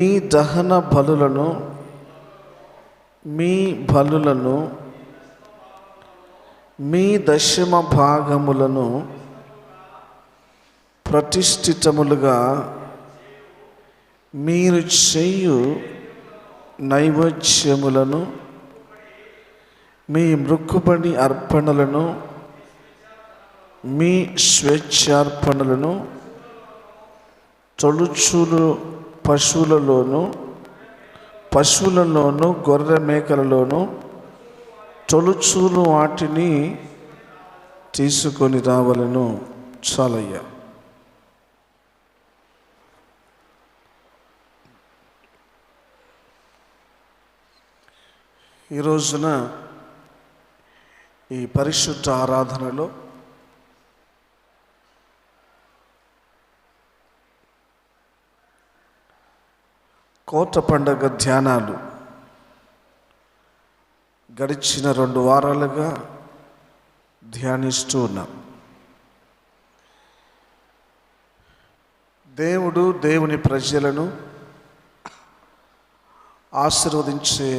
మీ దహన బలులను మీ బలులను మీ దశమ భాగములను ప్రతిష్ఠితములుగా మీరు చేయు నైవేద్యములను మీ మృక్కుబడి అర్పణలను మీ స్వేచ్ఛార్పణలను తొలుచూలు పశువులలోను గొర్రె మేకలలోను తొలుచూలు వాటిని తీసుకొని రావాలను. చాలయ్యా. ఈ రోజున ఈ పరిశుద్ధ ఆరాధనలో కోత పండగ ధ్యానాలు గడిచిన 2 వారాలుగా ధ్యానిస్తూ ఉన్నాం. దేవుడు దేవుని ప్రజలను ఆశీర్వదించే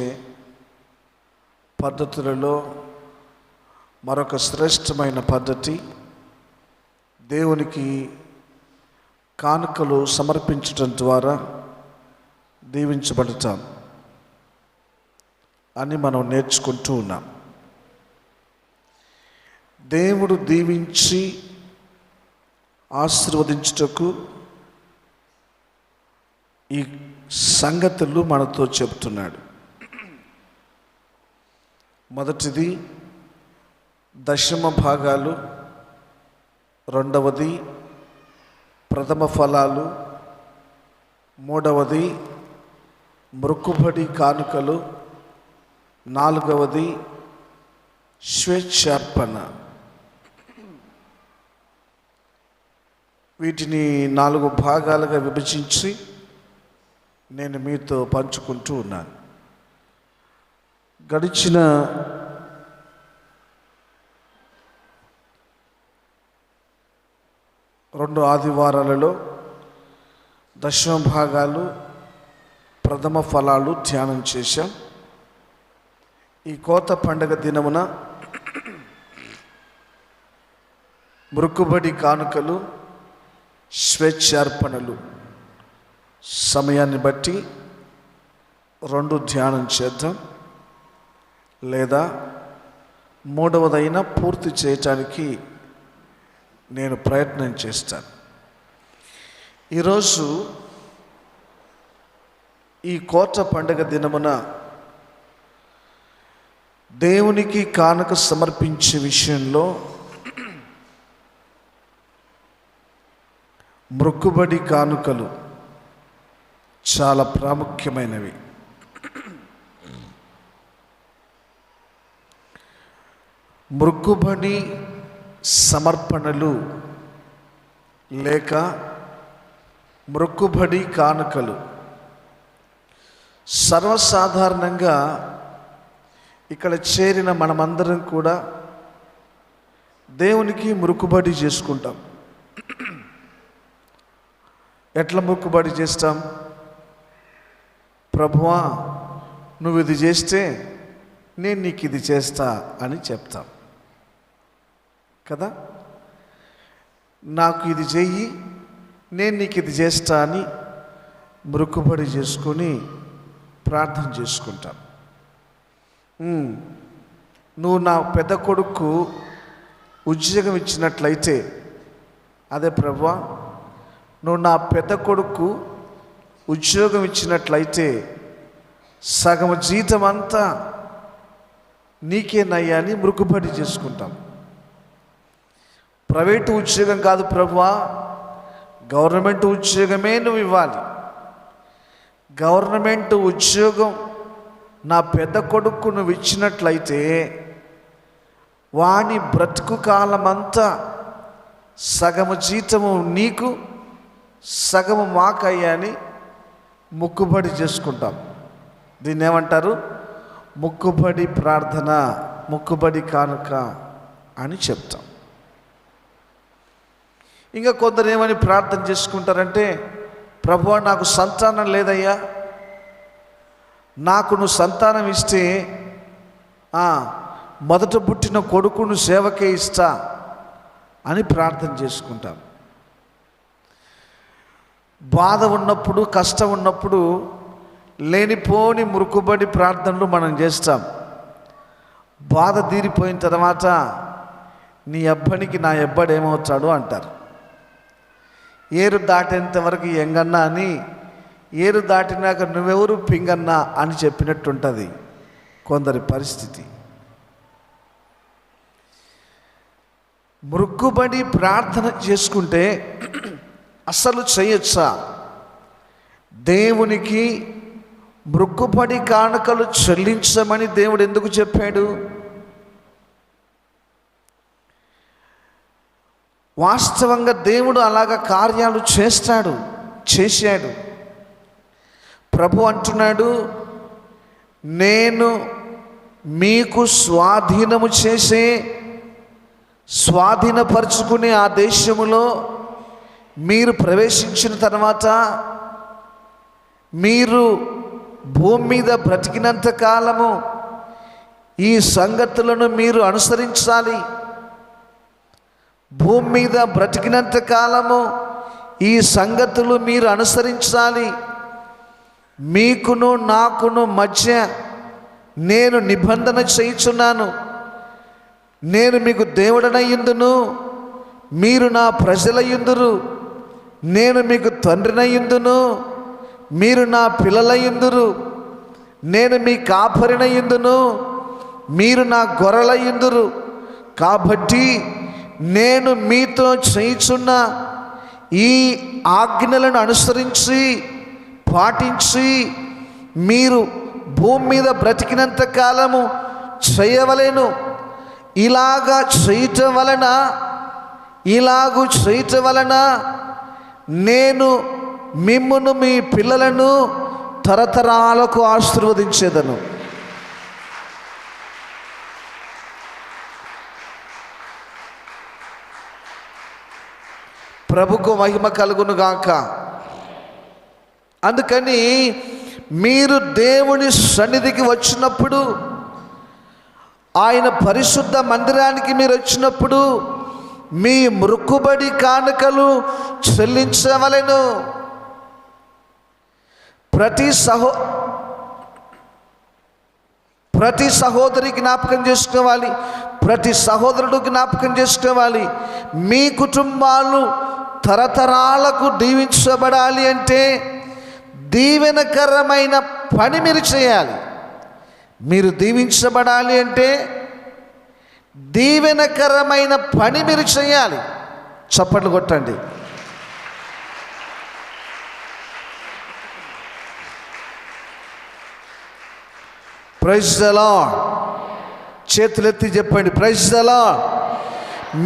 పద్ధతులలో మరొక శ్రేష్టమైన పద్ధతి దేవునికి కానుకలు సమర్పించడం ద్వారా దీవించబడతాం అని మనం నేర్చుకుంటూ ఉన్నాం. దేవుడు దీవించి ఆశీర్వదించుటకు ఈ సంగతులు మనతో చెబుతున్నాడు. మొదటిది దశమ భాగాలు, రెండవది ప్రథమ ఫలాలు, మూడవది మృక్కుబడి కానుకలు, నాలుగవది స్వేచ్ఛార్పణ. వీటిని 4 భాగాలుగా విభజించి నేను మీతో పంచుకుంటూ ఉన్నాను. గడిచిన 2 ఆదివారాలలో దశమ భాగాలు, ప్రథమ ఫలాలు ధ్యానం చేశాం. ఈ కోత పండగ దినమున మృక్కుబడి కానుకలు, స్వేచ్ఛార్పణలు సమయాన్ని బట్టి 2 ధ్యానం చేద్దాం, లేదా 3వదైనా పూర్తి చేయటానికి నేను ప్రయత్నం చేస్తాను. ఈరోజు ఈ కోత పండగ దినమున దేవునికి కానుక సమర్పించే విషయంలో మృక్కుబడి కానుకలు చాలా ప్రాముఖ్యమైనవి. మృక్కుబడి సమర్పణలు లేక మృక్కుబడి కానుకలు సర్వసాధారణంగా ఇక్కడ చేరిన మనమందరం కూడా దేవునికి మృక్కుబడి చేసుకుంటాం. ఎట్లా మృక్కుబడి చేస్తాం? ప్రభువా, నువ్వు ఇది చేస్తే నేను నీకు ఇది చేస్తా అని చెప్తాం కదా. నాకు ఇది చెయ్యి, నేను నీకు ఇది చేస్తా అని మృక్కుబడి చేసుకొని ప్రార్థన చేసుకుంటాం. నువ్వు నా పెద్ద కొడుకు ఉద్యోగం ఇచ్చినట్లయితే, అదే ప్రభువా, నువ్వు నా పెద్ద కొడుకు ఉద్యోగం ఇచ్చినట్లయితే సగం జీతం అంతా నీకేనయ్యా అని మృక్కుబడి చేసుకుంటాం. ప్రైవేటు ఉద్యోగం కాదు ప్రభువా, గవర్నమెంట్ ఉద్యోగమే నువ్వు ఇవ్వాలి. గవర్నమెంట్ ఉద్యోగం నా పెద్ద కొడుకు నువ్వు ఇచ్చినట్లయితే వాని బ్రతుకు కాలమంతా సగము జీతము నీకు, సగము మాకయ్యా అని మొక్కుబడి చేసుకుంటాం. దీన్ని ఏమంటారు? మొక్కుబడి ప్రార్థన, మొక్కుబడి కానుక అని చెప్తాం. ఇంకా కొందరు ఏమని ప్రార్థన చేసుకుంటారంటే, ప్రభువా నాకు సంతానం లేదయ్యా, నాకు నువ్వు సంతానం ఇస్తే మొదట పుట్టిన కొడుకును సేవకే ఇస్తా అని ప్రార్థన చేసుకుంటాం. బాధ ఉన్నప్పుడు, కష్టం ఉన్నప్పుడు లేనిపోని మురుకుబడి ప్రార్థనలు మనం చేస్తాం. బాధ తీరిపోయిన తర్వాత నీ అబ్బనికి నా అబ్బడు ఏమవుతాడు అంటారు. ఏరు దాటేంత వరకు ఎంగన్నా అని, ఏరు దాటినాక నువ్వెవరు పింగన్నా అని చెప్పినట్టుంటుంది కొందరి పరిస్థితి. మృక్కుబడి ప్రార్థన చేసుకుంటే అసలు చేయొచ్చా? దేవునికి మృక్కుబడి కానుకలు చెల్లించమని దేవుడు ఎందుకు చెప్పాడు? వాస్తవంగా దేవుడు అలాగ కార్యాలు చేశాడు. ప్రభు అంటున్నాడు, నేను మీకు స్వాధీనపరుచుకునే ఆ దేశములో మీరు ప్రవేశించిన తర్వాత మీరు భూమి మీద బ్రతికినంత కాలము ఈ సంగతులను మీరు అనుసరించాలి. భూమి మీద బ్రతికినంత కాలము ఈ సంగతులు మీరు అనుసరించాలి. మీకును నాకును మధ్య నేను నిబంధన చేయుచున్నాను. నేను మీకు దేవుడనయ్యుందును, మీరు నా ప్రజలయ్యుందురు. నేను మీకు తండ్రినయ్యుందును, మీరు నా పిల్లలయ్యుందురు. నేను మీ కాపరినయ్యుందును, మీరు నా గొర్రెలయ్యుందురు. కాబట్టి నేను మీతో చేయుచున్న ఈ ఆజ్ఞలను అనుసరించి పాటించి మీరు భూమి మీద బ్రతికినంత కాలము చేయవలెను. ఇలాగూ చేయటం వలన నేను మిమ్మును మీ పిల్లలను తరతరాలకు ఆశీర్వదించేదను. ప్రభుకు మహిమ కలుగును గాక. అందుకని మీరు దేవుని సన్నిధికి వచ్చినప్పుడు, ఆయన పరిశుద్ధ మందిరానికి మీరు వచ్చినప్పుడు మీ మృక్కుబడి కానుకలు చెల్లించవలెను. ప్రతి సహోదరి జ్ఞాపకం చేసుకోవాలి, ప్రతి సహోదరుడు జ్ఞాపకం చేసుకోవాలి. మీ కుటుంబాలు తరతరాలకు దీవించబడాలి అంటే దీవెనకరమైన పని మీరు చేయాలి. మీరు దీవించబడాలి అంటే దీవెనకరమైన పని మీరు చేయాలి. చప్పట్లు కొట్టండి. Praise the lord. చేతులెత్తి చెప్పండి, ప్రైజ్ ది లార్డ్.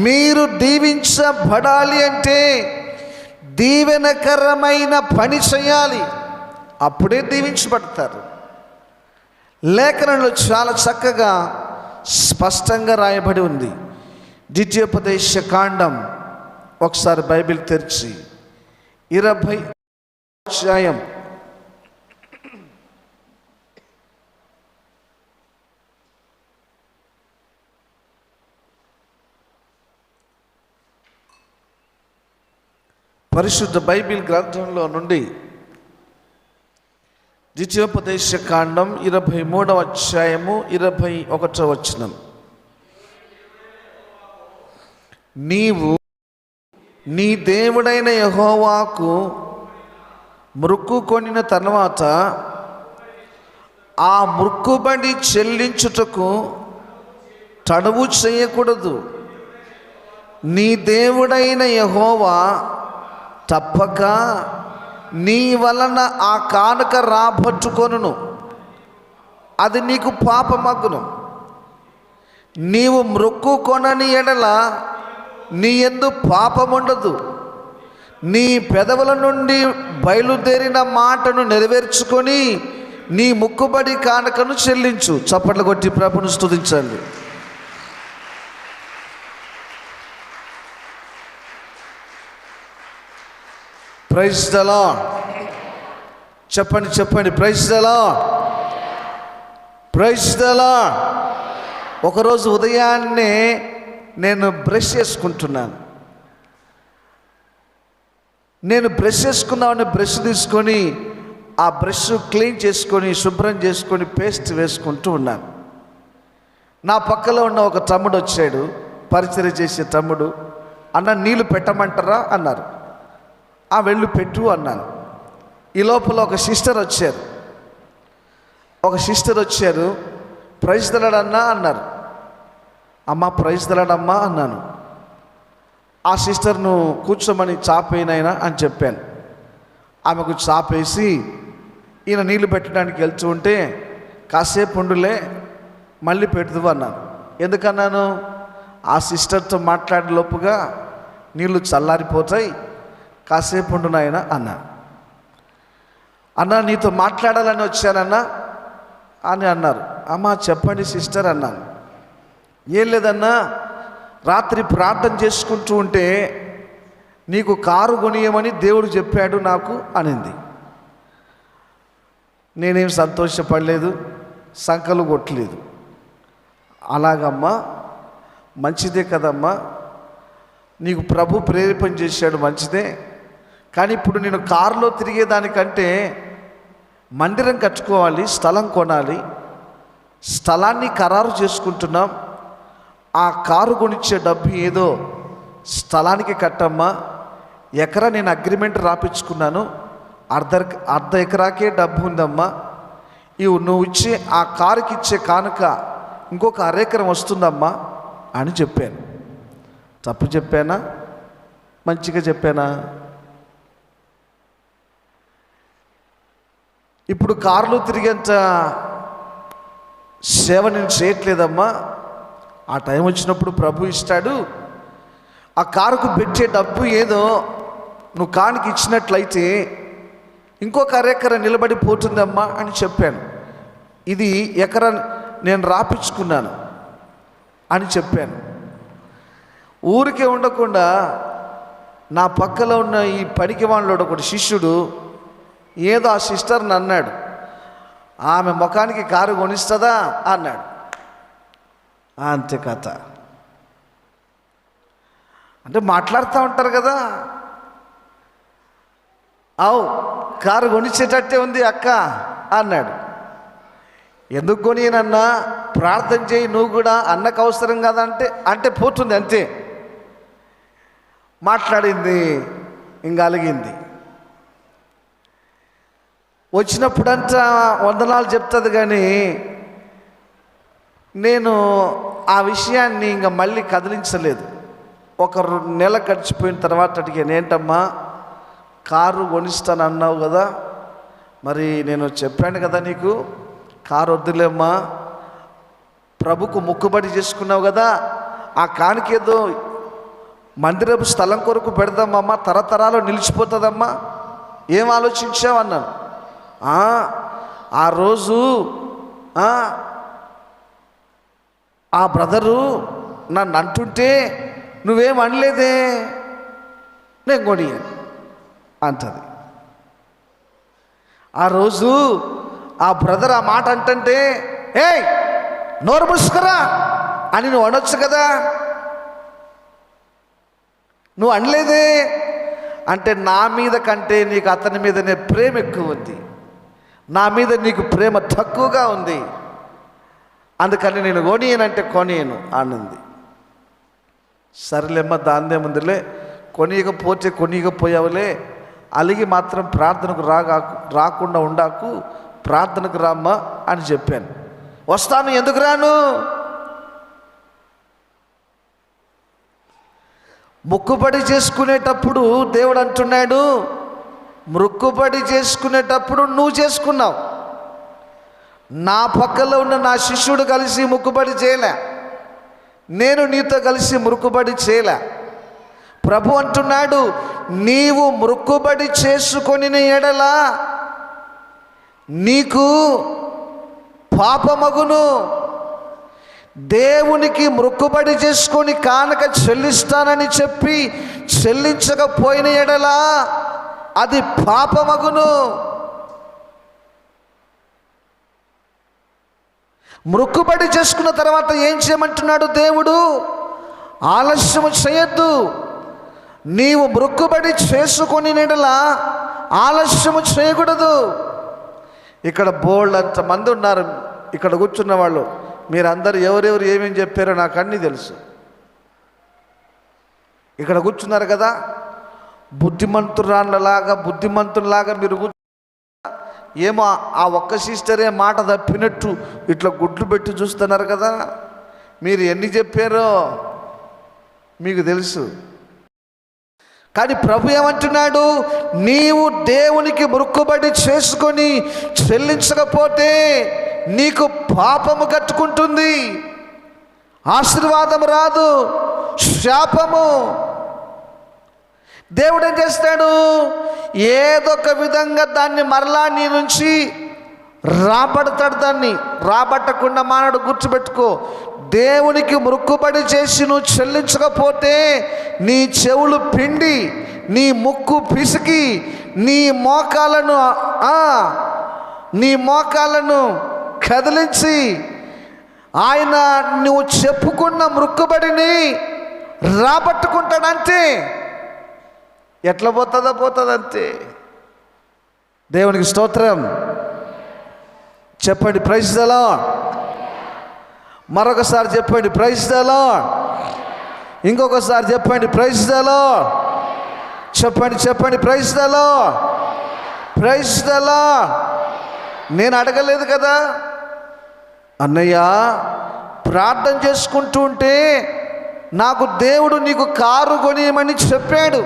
మీరు దీవించబడాలి అంటే దీవెనకరమైన పని చేయాలి, అప్పుడే దీవించబడతారు. లేఖనంలో చాలా చక్కగా స్పష్టంగా రాయబడి ఉంది. ద్వితీయోపదేశ కాండం, ఒకసారి బైబిల్ తెరిచి 20 అధ్యాయం పరిశుద్ధ బైబిల్ గ్రంథంలో నుండి ద్వితీయోపదేశ కాండం 23వ అధ్యాయము 21వ వచనం. నీవు నీ దేవుడైన యెహోవాకు మొక్కుకొనిన తర్వాత ఆ మొక్కుబడి చెల్లించుటకు తడవు చేయకూడదు. నీ దేవుడైన యెహోవా తప్పక నీ వలన ఆ కానుక రాబట్టుకొనును, అది నీకు పాపమగును. నీవు మొక్కుకొనని ఎడల నీ యందు పాపముండదు. నీ పెదవుల నుండి బయలుదేరిన మాటను నెరవేర్చుకొని నీ మొక్కుబడి కానుకను చెల్లించు. చప్పట్లు కొట్టి ప్రభువును స్తుతించండి. Praise the lord. చెప్పండి చెప్పండి, praise the lord, praise the lord. ఒకరోజు ఉదయాన్నే నేను బ్రష్ చేసుకుంటున్నాను. నేను బ్రష్ చేసుకున్నామని బ్రష్ తీసుకొని ఆ బ్రష్ క్లీన్ చేసుకొని శుభ్రం చేసుకొని పేస్ట్ వేసుకుంటూ ఉన్నాను. నా పక్కలో ఉన్న ఒక తమ్ముడు వచ్చాడు, పరిచర్య చేసే తమ్ముడు. అన్న నీళ్ళు పెట్టమంటారా అన్నారు. వెళ్ళి పెట్టు అన్నాను. ఈ లోపల ఒక సిస్టర్ వచ్చారు. ప్రైజ్ ద లార్డ్ అన్నా అన్నారు. అమ్మ ప్రైజ్ ద లార్డ్ అమ్మా అన్నాను. ఆ సిస్టర్ను కూర్చోమని చాపేనైనా అని చెప్పాను. ఆమెకు చాపేసి ఈయన నీళ్లు పెట్టడానికి వెళ్తూ ఉంటే కాసేపు ఉండులే మళ్ళీ పెడుతూ అన్నాను. ఎందుకన్నాను? ఆ సిస్టర్తో మాట్లాడే లోపుగా నీళ్లు చల్లారిపోతాయి, కాసేపు ఉండు నాయన అన్నాను. అన్నా నీతో మాట్లాడాలని వచ్చానన్నా అని అన్నారు. అమ్మా చెప్పండి సిస్టర్ అన్నాను. ఏం లేదన్నా, రాత్రి ప్రార్థన చేసుకుంటూ ఉంటే నీకు కారు కొనియమని దేవుడు చెప్పాడు నాకు అనింది. నేనేం సంతోషపడలేదు, సంకలు కొట్టలేదు. అలాగమ్మా, మంచిదే కదమ్మా, నీకు ప్రభు ప్రేరేపణ చేశాడు, మంచిదే. కానీ ఇప్పుడు నేను కారులో తిరిగేదానికంటే మందిరం కట్టుకోవాలి, స్థలం కొనాలి, స్థలాన్ని ఖరారు చేసుకుంటున్నాం. ఆ కారు కొనిచ్చే డబ్బు ఏదో స్థలానికి కట్టమ్మా. ఎకరా నేను అగ్రిమెంట్ రాపించుకున్నాను, అర్ధ ఎకరాకే డబ్బు ఉందమ్మా. నువ్వు ఇచ్చే ఆ కారుకి ఇచ్చే కానుక ఇంకొక అరెకరం వస్తుందమ్మా అని చెప్పాను. తప్పు చెప్పానా, మంచిగా చెప్పానా? ఇప్పుడు కారులో తిరిగేంత సేవ నేను చేయట్లేదమ్మా. ఆ టైం వచ్చినప్పుడు ప్రభు ఇస్తాడు. ఆ కారుకు పెట్టే డబ్బు ఏదో నువ్వు కానుక ఇచ్చినట్లయితే ఇంకొక అరెకర నిలబడిపోతుందమ్మా అని చెప్పాను. ఇది ఎకరా నేను రాపించుకున్నాను అని చెప్పాను. ఊరికే ఉండకుండా నా పక్కలో ఉన్న ఈ పనికి వాళ్ళోడు ఒకటి శిష్యుడు ఏదో ఆ సిస్టర్ని అన్నాడు, ఆమె ముఖానికి కారు కొనిస్తుందా అన్నాడు. అంతే కథ. అంటే మాట్లాడుతూ ఉంటారు కదా, కారు కొనిచ్చేటట్టే ఉంది అక్క అన్నాడు. ఎందుకు కొనియనన్నా, ప్రార్థన చేయి నువ్వు కూడా, అన్నకు అవసరం కదా అంటే పోతుంది అంతే. మాట్లాడింది ఇంకా అలిగింది. వచ్చినప్పుడంతా వందనాలు చెప్తుంది, కానీ నేను ఆ విషయాన్ని ఇంకా మళ్ళీ కదిలించలేదు. ఒక నెల గడిచిపోయిన తర్వాత అడిగాను, ఏంటమ్మా కారు కొనిస్తాను అన్నావు కదా, మరి నేను చెప్పాను కదా నీకు కారు వద్దులేమ్మా, ప్రభుకు మొక్కుబడి చేసుకున్నావు కదా, ఆ కానికేదో మందిరపు స్థలం కొరకు పెడదామమ్మా, తరతరాలు నిలిచిపోతుందమ్మా, ఏం ఆలోచించావు అన్నాను. ఆ రోజు ఆ బ్రదరు నన్ను అంటుంటే నువ్వేం అనలేదే, నేను కొనియాను అంటది. ఆ రోజు ఆ బ్రదర్ ఆ మాట అంటుంటే ఏయ్ నోరు మూసుకురా అని నువ్వు అనొచ్చు కదా, నువ్వు అనలేదే అంటే నా మీద కంటే నీకు అతని మీదనే ప్రేమ ఎక్కువ ఉంది, నా మీద నీకు ప్రేమ తక్కువగా ఉంది, అందుకని నేను కొనియనంటే కొనియను అన్నది. సరేలేమ్మా దాందే ముందులే, కొనియకపోయావులే, అలిగి మాత్రం ప్రార్థనకు రాకుండా ఉండాకు, ప్రార్థనకు రామ్మా అని చెప్పాను. వస్తాను, ఎందుకు రాను? మొక్కుబడి చేసుకునేటప్పుడు దేవుడు అంటున్నాడు, మొక్కుబడి చేసుకునేటప్పుడు నువ్వు చేసుకున్నావు, నా పక్కలో ఉన్న నా శిష్యుడు కలిసి మొక్కుబడి చేయలే, నేను నీతో కలిసి మొక్కుబడి చేయలే. ప్రభు అంటున్నాడు, నీవు మొక్కుబడి చేసుకొని ఎడల నీకు పాపమగును. దేవునికి మొక్కుబడి చేసుకొని కానుక చెల్లిస్తానని చెప్పి చెల్లించకపోయిన ఎడల అది పాపమగును. మొక్కుబడి చేసుకున్న తర్వాత ఏం చేయమంటున్నాడు దేవుడు? ఆలస్యము చేయొద్దు. నీవు మొక్కుబడి చేసుకొని నెడలా ఆలస్యము చేయకూడదు. ఇక్కడ బోల్డ్ అంతమంది ఉన్నారు, ఇక్కడ కూర్చున్న వాళ్ళు. మీరందరూ ఎవరెవరు ఏమేమి చెప్పారో నాకు అన్నీ తెలుసు. ఇక్కడ కూర్చున్నారు కదా, బుద్ధిమంతులాగా మీరు ఏమో ఆ ఒక్క సిస్టరే మాట తప్పినట్టు ఇట్లా గుడ్లు పెట్టి చూస్తున్నారు కదా. మీరు ఎన్ని చెప్పారో మీకు తెలుసు. కానీ ప్రభు ఏమంటున్నాడు? నీవు దేవునికి మొక్కుబడి చేసుకొని చెల్లించకపోతే నీకు పాపము కట్టుకుంటుంది, ఆశీర్వాదము రాదు, శాపము. దేవుడు ఏం చేస్తాడు? ఏదొక విధంగా దాన్ని మరలా నీ నుంచి రాబడతాడు. దాన్ని రాబట్టకుండా మానడు. గుర్తుపెట్టుకో, దేవునికి మొక్కుబడి చేసి నువ్వు చెల్లించకపోతే నీ చెవులు పిండి, నీ ముక్కు పిసికి, నీ మోకాలను కదిలించి ఆయన నువ్వు చెప్పుకున్న మొక్కుబడిని రాబట్టుకుంటాడంతే. ఎట్లా పోతుంది అంతే. దేవునికి స్తోత్రం. చెప్పండి ప్రైజ్ ది లార్డ్. మరొకసారి చెప్పండి ప్రైజ్ ది లార్డ్. ఇంకొకసారి చెప్పండి ప్రైజ్ ది లార్డ్. చెప్పండి praise the lord. Praise the lord. నేను అడగలేదు కదా అన్నయ్య, ప్రార్థన చేసుకుంటూ ఉంటే నాకు దేవుడు నీకు కారు కొనియమని చెప్పాడు.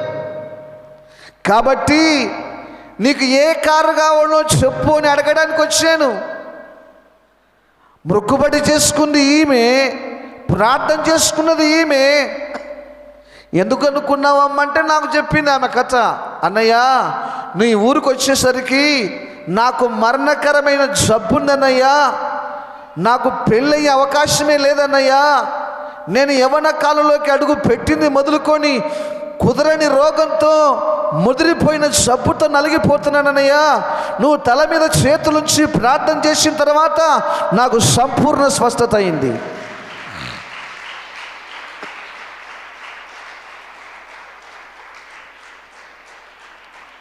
కాబట్టి నీకు ఏ కారు కావాలో చెప్పు అని అడగడానికి వచ్చాను. మొక్కుబడి చేసుకుంది ఈమె, ప్రార్థన చేసుకున్నది ఈమె. ఎందుకు అనుకున్నావమ్మంటే నాకు చెప్పింది ఆమె కథ. అన్నయ్య, నీ ఊరికి వచ్చేసరికి నాకు మరణకరమైన జబ్బుందన్నయ్యా, నాకు పెళ్ళయ్యే అవకాశమే లేదన్నయ్యా, నేను యవ్వన కాలంలోకి అడుగు పెట్టింది మొదలుకొని కుదరని రోగంతో ముదిరిపోయిన జబ్బుతో నలిగిపోతున్నానన్నయ్యా, నువ్వు తల మీద చేతులుంచి ప్రార్థన చేసిన తర్వాత నాకు సంపూర్ణ స్వస్థత అయింది.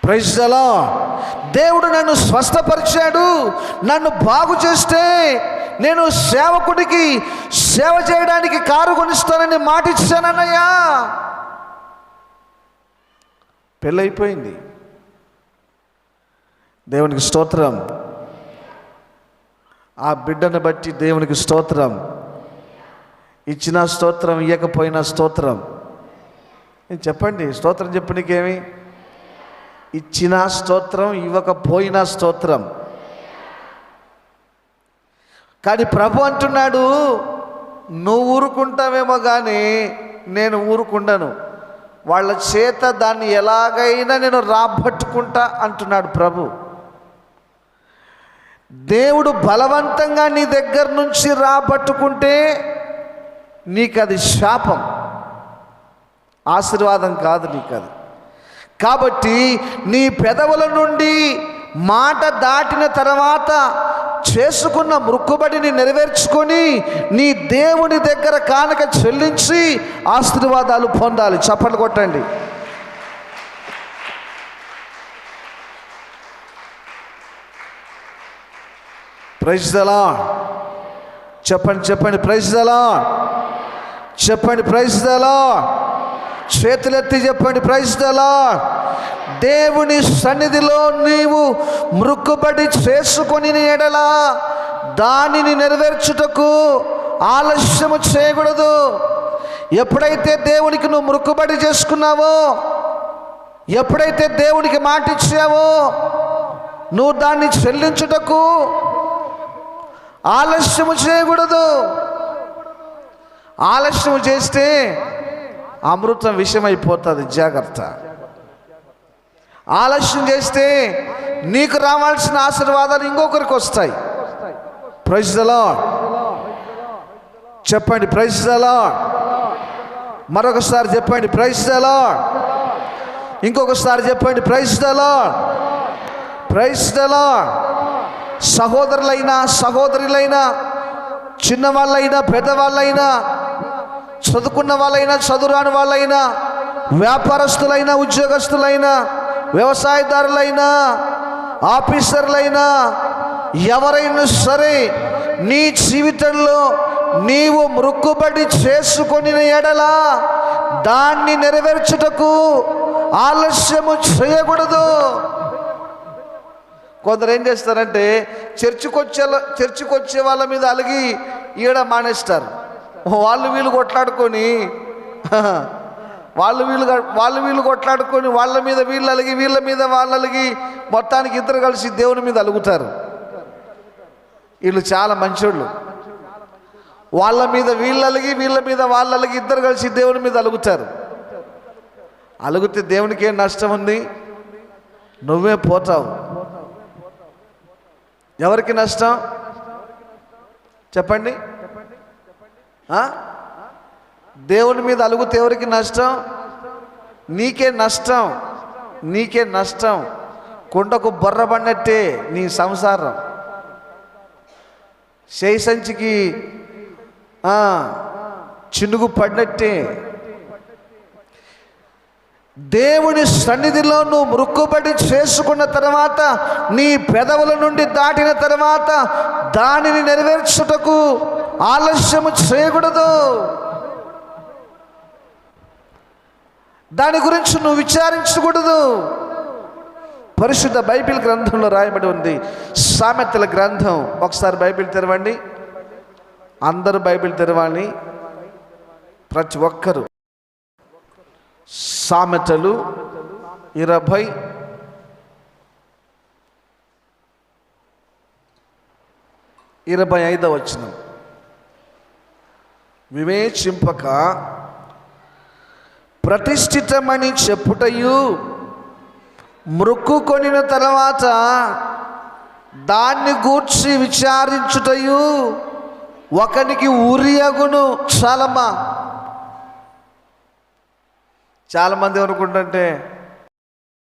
Praise the lord. దేవుడు నన్ను స్వస్థపరిచాడు. నన్ను బాగు చేస్తే నేను సేవకుడికి సేవ చేయడానికి కారు కొనిస్తానని మాట ఇచ్చానన్నయ్యా. పెళ్ళైపోయింది. దేవునికి స్తోత్రం. ఆ బిడ్డను బట్టి దేవునికి స్తోత్రం. ఇచ్చిన స్తోత్రం, ఇవ్వకపోయినా స్తోత్రం. చెప్పండి, స్తోత్రం చెప్పనీకేమి? ఇచ్చిన స్తోత్రం, ఇవ్వకపోయినా స్తోత్రం. కానీ ప్రభు అంటున్నాడు, నువ్వు ఊరుకుంటావేమో కానీ నేను ఊరుకుండను, వాళ్ళ చేత దాన్ని ఎలాగైనా నేను రాబట్టుకుంటా అంటున్నాడు ప్రభు. దేవుడు బలవంతంగా నీ దగ్గర నుంచి రాబట్టుకుంటే నీకు అది శాపం, ఆశీర్వాదం కాదు నీకు అది. కాబట్టి నీ పెదవుల నుండి మాట దాటిన తర్వాత చేసుకున్న మొక్కుబడిని నెరవేర్చుకొని నీ దేవుని దగ్గర కానుక చెల్లించి ఆశీర్వాదాలు పొందాలి. చప్పట్లు కొట్టండి. Praise the lord. చెప్పండి ప్రైజ్ ది లార్డ్. చెప్పండి ప్రైజ్ ది లార్డ్. చేతులెత్తి చెప్పండి ప్రైజ్ ది లార్డ్. దేవుని సన్నిధిలో నీవు మొక్కుబడి చేసుకొని ఎడల దానిని నెరవేర్చుటకు ఆలస్యము చేయకూడదు. ఎప్పుడైతే దేవునికి నువ్వు మొక్కుబడి చేసుకున్నావో, ఎప్పుడైతే దేవునికి మాట ఇచ్చావో, నువ్వు దాన్ని చెల్లించుటకు ఆలస్యము చేయకూడదు. ఆలస్యము చేస్తే అమృతం విషమైపోతుంది. జాగ్రత్త. ఆలస్యం చేస్తే నీకు రావాల్సిన ఆశీర్వాదాలు ఇంకొకరికి వస్తాయి. Praise the lord. చెప్పండి ప్రైజ్ ది లార్డ్. మరొకసారి చెప్పండి ప్రైజ్ ది లార్డ్. ఇంకొకసారి చెప్పండి praise the lord. Praise the Lord. సహోదరులైనా సహోదరులైనా చిన్నవాళ్ళైనా పెద్దవాళ్ళైనా, చదువుకున్న వాళ్ళైనా చదువురాని వాళ్ళైనా, వ్యాపారస్తులైనా ఉద్యోగస్తులైనా, వ్యవసాయదారులైనా, ఆఫీసర్లైనా, ఎవరైనా సరే నీ జీవితంలో నీవు మొక్కుబడి చేసుకొని ఎడల దాన్ని నెరవేర్చుటకు ఆలస్యము చేయకూడదు. కొందరు ఏం చేస్తారంటే చర్చికి వచ్చే వాళ్ళ మీద అలిగి ఈడ మానేస్తారు. వాళ్ళు వీళ్ళు కొట్లాడుకొని వాళ్ళ మీద వీళ్ళు అలిగి, వీళ్ళ మీద వాళ్ళు అలిగి, మొత్తానికి ఇద్దరు కలిసి దేవుని మీద అలుగుతారు. వీళ్ళు చాలా మంచోళ్ళు. వాళ్ళ మీద వీళ్ళు అలిగి, వీళ్ళ మీద వాళ్ళు అలిగి, ఇద్దరు కలిసి దేవుని మీద అలుగుతారు. అలుగుతే దేవునికి ఏం నష్టం ఉంది? నువ్వే పోతావు. ఎవరికి నష్టం చెప్పండి? దేవుని మీద అలుగుతే ఎవరికి నష్టం? నీకే నష్టం, నీకే నష్టం. కుండకు బొర్రబడినట్టే నీ సంసారం. చేయి సంచికి చినుగు పడినట్టే. దేవుని సన్నిధిలో నువ్వు మొక్కుబడి చేసుకున్న తర్వాత, నీ పెదవుల నుండి దాటిన తర్వాత దానిని నెరవేర్చుటకు ఆలస్యము చేయకూడదు. దాని గురించి నువ్వు విచారించకూడదు. పరిశుద్ధ బైబిల్ గ్రంథంలో రాయబడి ఉంది, సామెతల గ్రంథం. ఒకసారి బైబిల్ తెరవండి. అందరూ బైబిల్ తెరవాలి, ప్రతి ఒక్కరూ. సామెతలు 20:25 వచనం. వివేచింపక ప్రతిష్ఠితమని చెప్పుటయు, మొక్కుకొనిన తర్వాత దాన్ని గూర్చి విచారించుటయు ఒకనికి ఉరియగును. చాలామంది ఏమనుకుంటుంటే,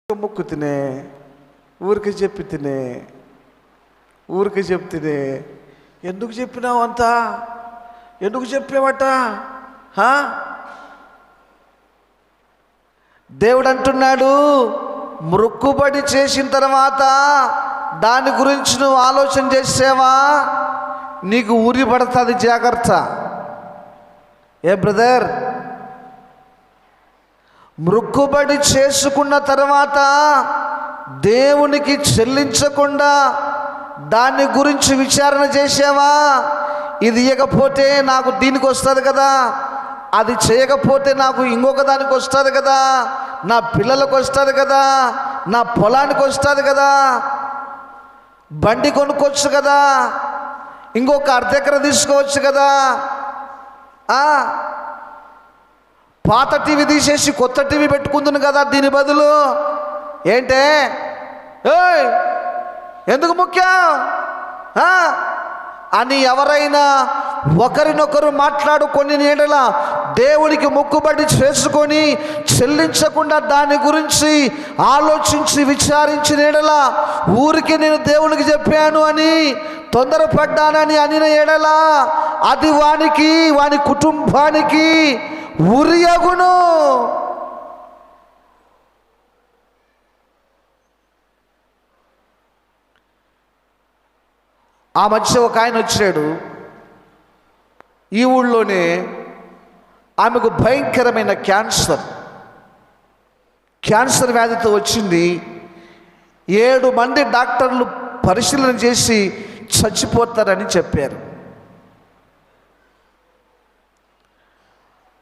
మొక్కు తినే ఊరికి చెప్తినే ఎందుకు చెప్పినావు అంతా? ఎందుకు చెప్పావట? దేవుడు అంటున్నాడు, మొక్కుబడి చేసిన తర్వాత దాని గురించి నువ్వు ఆలోచన చేసావా, నీకు ఊరి పడుతుంది. జాగ్రత్త. ఏ బ్రదర్, మొక్కుబడి చేసుకున్న తర్వాత దేవునికి చెల్లించకుండా దాని గురించి విచారణ చేసావా? ఇది ఇవ్వకపోతే నాకు దీనికి వస్తుంది కదా, అది చేయకపోతే నాకు ఇంకొక దానికి వస్తుంది కదా, నా పిల్లలకు వస్తుంది కదా, నా పొలానికి వస్తుంది కదా, బండి కొనుక్కోవచ్చు కదా, ఇంకొక అర్ధెకర తీసుకోవచ్చు కదా, పాత టీవీ తీసేసి కొత్త టీవీ పెట్టుకుందును కదా దీని బదులు. ఏంటే ఎందుకు ముఖ్యం అని ఎవరైనా ఒకరినొకరు మాట్లాడుకొని నీడల దేవునికి మొక్కుబడి చేసుకొని చెల్లించకుండా దాని గురించి ఆలోచించి విచారించి నీడల ఊరికి నేను దేవునికి చెప్పాను అని తొందరపడ్డానని అనిన ఎడల అది వానికి, వాని కుటుంబానికి ఉరియగును. ఆ మధ్య ఒక ఆయన వచ్చాడు. ఈ ఊళ్ళోనే ఆమెకు భయంకరమైన క్యాన్సర్ వ్యాధితో వచ్చింది. 7 మంది డాక్టర్లు పరిశీలన చేసి చచ్చిపోతారని చెప్పారు.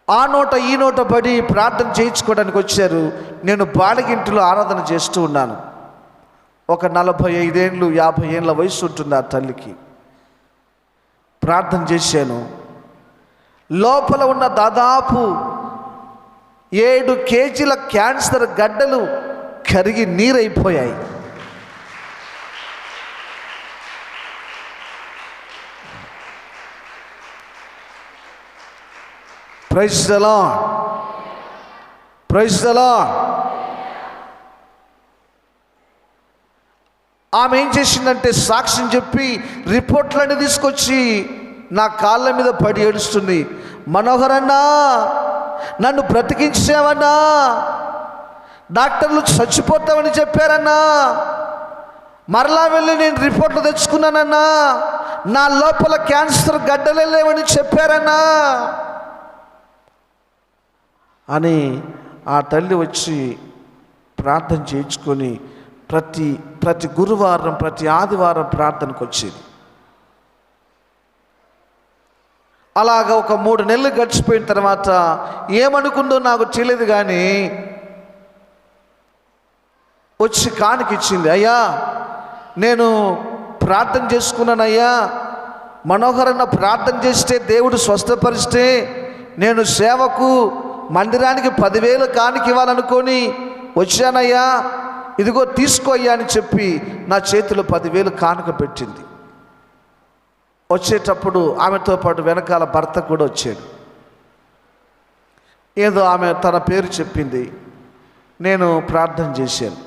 ఆ నోట ఈ నోట పడి ప్రార్థన చేయించుకోవడానికి వచ్చారు. నేను బాడిగింటిలో ఆరాధన చేస్తూ ఉన్నాను. ఒక 45 ఏళ్ళు 50 ఏళ్ళ వయసు ఉంటుంది ఆ తల్లికి. ప్రార్థన చేశాను. లోపల ఉన్న దాదాపు 7 కేజీల క్యాన్సర్ గడ్డలు కరిగి నీరైపోయాయి. Praise the lord, praise the Lord. ఆమె ఏం చేసిందంటే సాక్ష్యం చెప్పి రిపోర్ట్లన్నీ తీసుకొచ్చి నా కాళ్ళ మీద పడి ఏడుస్తుంది. మనోహర్ అన్నా, నన్ను బ్రతికించావన్నా, డాక్టర్లు చచ్చిపోతామని చెప్పారన్నా, మరలా వెళ్ళి నేను రిపోర్ట్లు తెచ్చుకున్నానన్నా, నా లోపల క్యాన్సర్ గడ్డలే లేవని చెప్పారన్నా అని ఆ తల్లి వచ్చి ప్రార్థన చేయించుకొని ప్రతి గురువారం ప్రతి ఆదివారం ప్రార్థనకు వచ్చేది. అలాగా ఒక 3 నెలలు గడిచిపోయిన తర్వాత ఏమనుకుందో నాకు తెలియదు, కానీ వచ్చి కానికిచ్చింది. అయ్యా, నేను ప్రార్థన చేసుకున్నానయ్యా, మనోహర్ అన్న ప్రార్థన చేస్తే దేవుడు స్వస్థపరిస్తే నేను సేవకు మందిరానికి 10,000 కానుక ఇవ్వాలనుకొని వచ్చానయ్యా, ఇదిగో తీసుకో అయ్యా అని చెప్పి నా చేతిలో 10,000 కానుక పెట్టింది. వచ్చేటప్పుడు ఆమెతో పాటు వెనకాల భర్త కూడా వచ్చాడు. ఏదో ఆమె తన పేరు చెప్పింది, నేను ప్రార్థన చేశాను.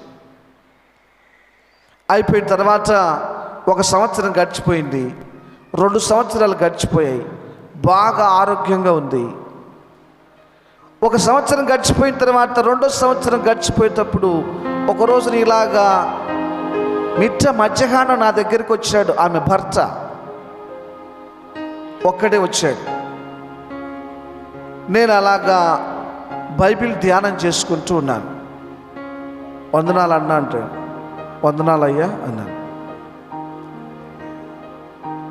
అయిపోయిన తర్వాత 1 సంవత్సరం గడిచిపోయింది, 2 సంవత్సరాలు గడిచిపోయాయి, బాగా ఆరోగ్యంగా ఉంది. 1 సంవత్సరం గడిచిపోయిన తర్వాత 2వ సంవత్సరం గడిచిపోయేటప్పుడు ఒకరోజు ఇలాగా మధ్యాహ్నం నా దగ్గరికి వచ్చాడు. ఆమె భర్త ఒక్కడే వచ్చాడు. నేను అలాగా బైబిల్ ధ్యానం చేసుకుంటూ ఉన్నాను. వందనాలు అన్నా అంటే, వందనాలు అయ్యా అన్నాను.